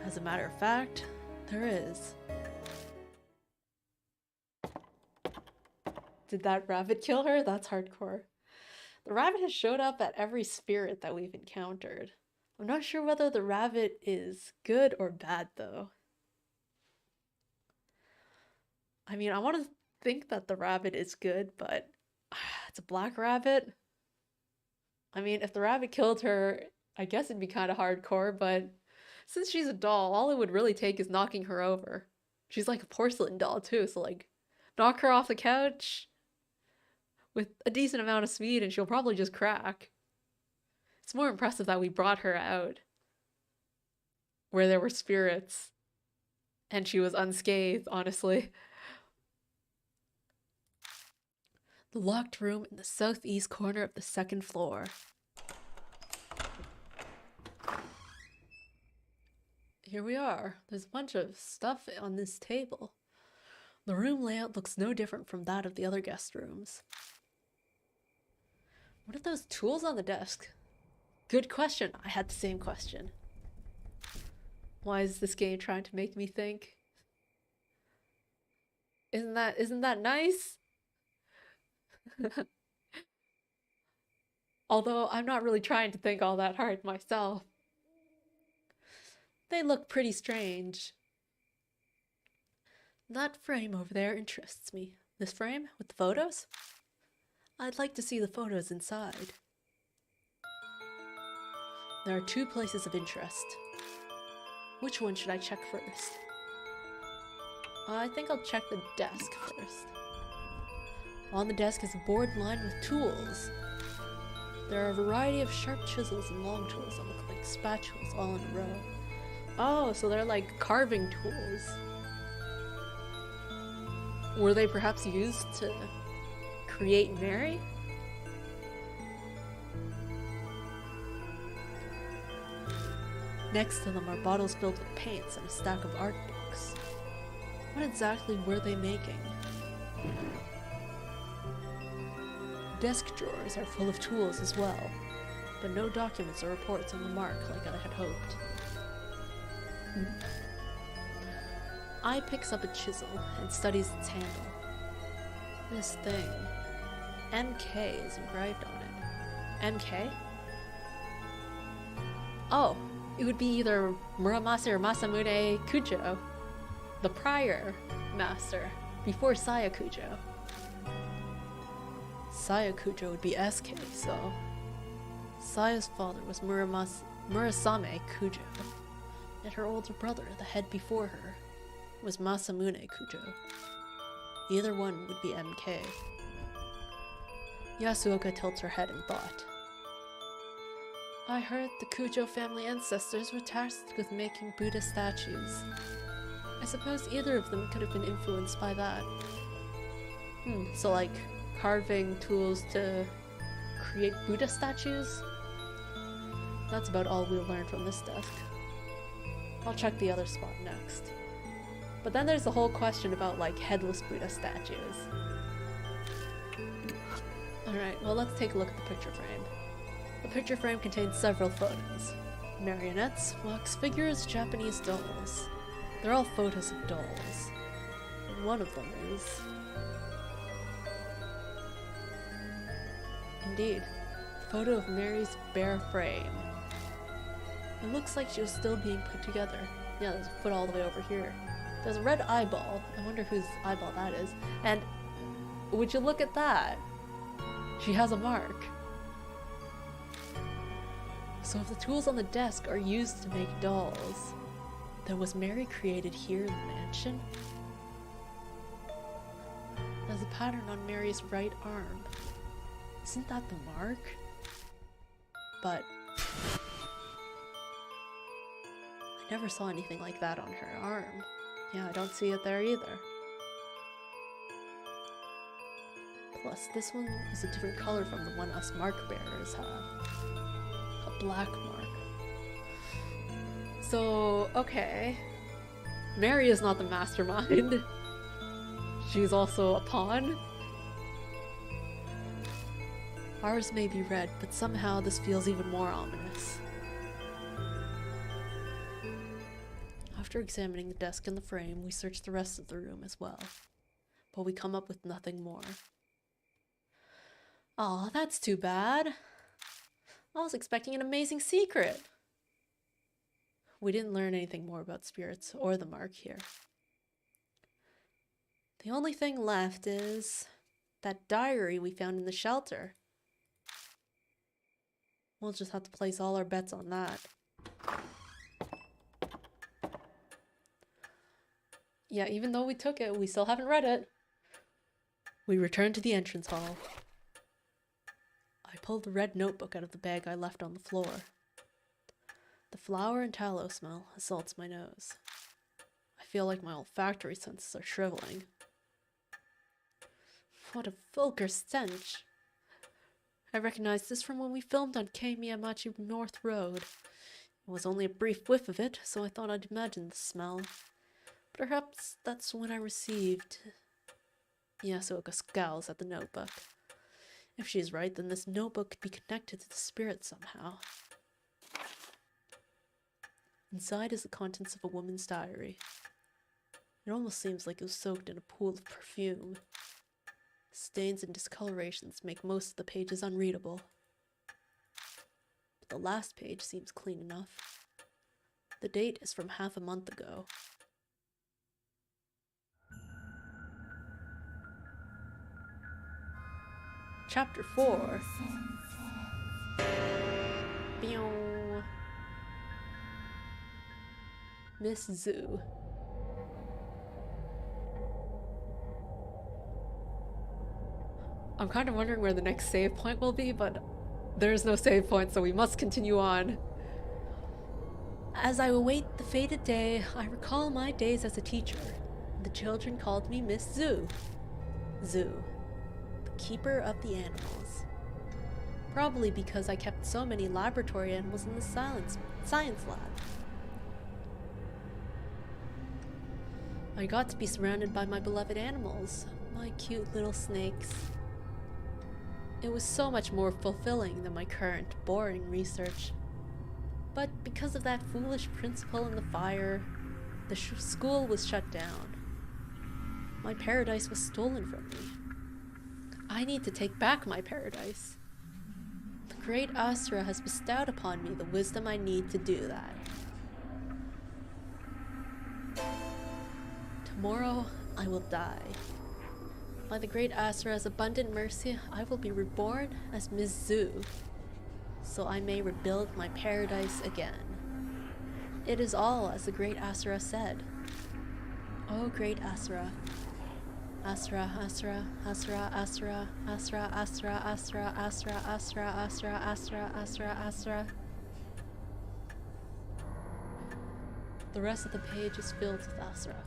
As a matter of fact, there is. Did that rabbit kill her? That's hardcore. The rabbit has showed up at every spirit that we've encountered. I'm not sure whether the rabbit is good or bad, though. I mean, I want to think that the rabbit is good, but it's a black rabbit. I mean, if the rabbit killed her, I guess it'd be kind of hardcore, but since she's a doll, all it would really take is knocking her over. She's like a porcelain doll, too, so like, knock her off the couch with a decent amount of speed and she'll probably just crack. It's more impressive that we brought her out where there were spirits and she was unscathed, honestly. The locked room in the southeast corner of the second floor. Here we are. There's a bunch of stuff on this table. The room layout looks no different from that of the other guest rooms. What are those tools on the desk? Good question. I had the same question. Why is this game trying to make me think? Isn't that nice? Although I'm not really trying to think all that hard myself. They look pretty strange. That frame over there interests me. This frame with the photos? I'd like to see the photos inside. There are 2 places of interest. Which one should I check first? I think I'll check the desk first. On the desk is a board lined with tools. There are a variety of sharp chisels and long tools that look like spatulas all in a row. Oh, so they're like carving tools. Were they perhaps used to create Mary? Next to them are bottles filled with paints and a stack of art books. What exactly were they making? Desk drawers are full of tools as well, but no documents or reports on the mark like I had hoped. I picks up a chisel and studies its handle. This thing, MK is engraved on it. MK? Oh, it would be either Muramasa or Masamune Kujo, the prior master, before Saya Kujo. Saya Kujo would be SK, so Saya's father was Murasame Kujo, and her older brother, the head before her, was Masamune Kujo. Either one would be MK. Yasuoka tilts her head in thought. I heard the Kujo family ancestors were tasked with making Buddha statues. I suppose either of them could have been influenced by that. So like carving tools to create Buddha statues? That's about all we'll learn from this desk. I'll check the other spot next. But then there's the whole question about, like, headless Buddha statues. Alright, well, let's take a look at the picture frame. The picture frame contains several photos. Marionettes, wax figures, Japanese dolls. They're all photos of dolls. And one of them is... Indeed, a photo of Mary's bare frame. It looks like she was still being put together. Yeah, there's a foot all the way over here. There's a red eyeball. I wonder whose eyeball that is. And would you look at that? She has a mark. So if the tools on the desk are used to make dolls, then was Mary created here in the mansion? There's a pattern on Mary's right arm. Isn't that the mark? But I never saw anything like that on her arm. Yeah, I don't see it there either. Plus, this one is a different color from the one us mark bearers have. A black mark. So, okay. Mary is not the mastermind. She's also a pawn. Ours may be red, but somehow this feels even more ominous. After examining the desk and the frame, we search the rest of the room as well, but we come up with nothing more. Aw, that's too bad. I was expecting an amazing secret. We didn't learn anything more about spirits or the mark here. The only thing left is that diary we found in the shelter. We'll just have to place all our bets on that. Yeah, even though we took it, we still haven't read it. We return to the entrance hall. I pulled the red notebook out of the bag I left on the floor. The flour and tallow smell assaults my nose. I feel like my olfactory senses are shriveling. What a vulgar stench. I recognize this from when we filmed on K Miyamachi North Road. It was only a brief whiff of it, so I thought I'd imagine the smell. Perhaps that's when I received... Yasuoka scowls at the notebook. If she's right, then this notebook could be connected to the spirit somehow. Inside is the contents of a woman's diary. It almost seems like it was soaked in a pool of perfume. Stains and discolorations make most of the pages unreadable. But the last page seems clean enough. The date is from half a month ago. Chapter 4. Pew. Miss Zoo. I'm kind of wondering where the next save point will be, but there's no save point, so we must continue on. As I await the fated day, I recall my days as a teacher. The children called me Miss Zoo. Zoo. Keeper of the animals. Probably because I kept so many laboratory animals in the science lab. I got to be surrounded by my beloved animals, my cute little snakes. It was so much more fulfilling than my current boring research. But because of that foolish principal in the fire, the school was shut down. My paradise was stolen from me. I need to take back my paradise. The great Asura has bestowed upon me the wisdom I need to do that. Tomorrow, I will die. By the great Asura's abundant mercy, I will be reborn as Miss Zoo, so I may rebuild my paradise again. It is all as the great Asura said. O great Asura. Asura, Asura, Asura, Asura, Asura, Asura, Asura, Asura, Asura, Asura, Asura, Asura, Asura. The rest of the page is filled with Asura.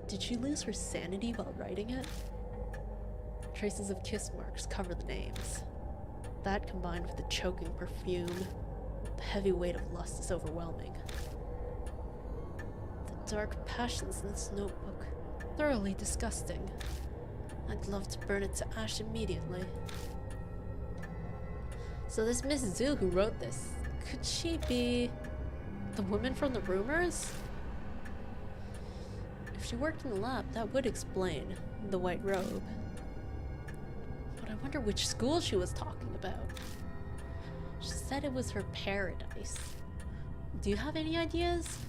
Did she lose her sanity while writing it? Traces of kiss marks cover the names. That combined with the choking perfume The heavy weight of lust is overwhelming. The dark passions in this notebook. Thoroughly disgusting. I'd love to burn it to ash immediately. So this Miss Zhu who wrote this, could she be the woman from the rumors? If she worked in the lab, that would explain the white robe. But I wonder which school she was talking about. She said it was her paradise. Do you have any ideas?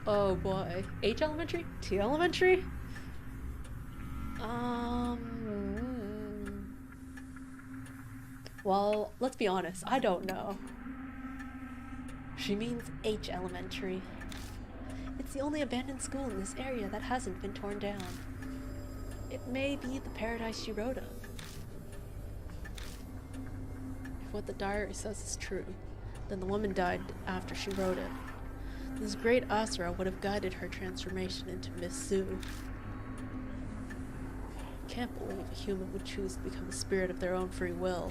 Oh boy. H elementary? T elementary? Well, let's be honest, I don't know. She means H elementary. It's the only abandoned school in this area that hasn't been torn down. It may be the paradise she wrote of. If what the diary says is true, then the woman died after she wrote it. This great Asura would have guided her transformation into Miss Zhu. Can't believe a human would choose to become a spirit of their own free will.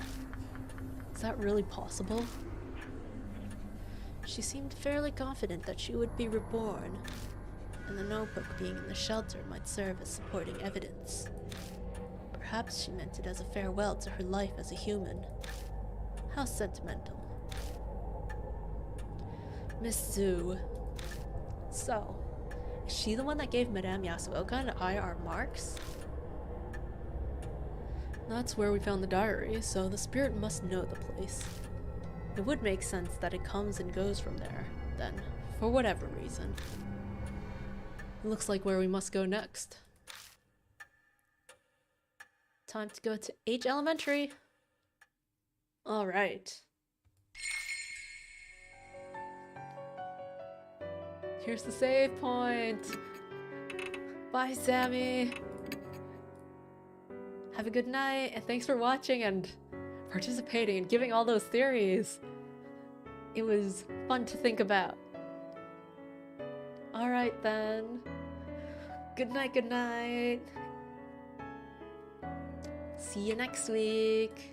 Is that really possible? She seemed fairly confident that she would be reborn, and the notebook being in the shelter might serve as supporting evidence. Perhaps she meant it as a farewell to her life as a human. How sentimental. Miss Zhu. So, is she the one that gave Madame Yasuoka and IR marks? That's where we found the diary, so the spirit must know the place. It would make sense that it comes and goes from there, then, for whatever reason. It looks like where we must go next. Time to go to H Elementary. Alright. Here's the save point. Bye, Sammy. Have a good night, and thanks for watching and participating and giving all those theories. It was fun to think about. Alright then. Good night, good night. See you next week.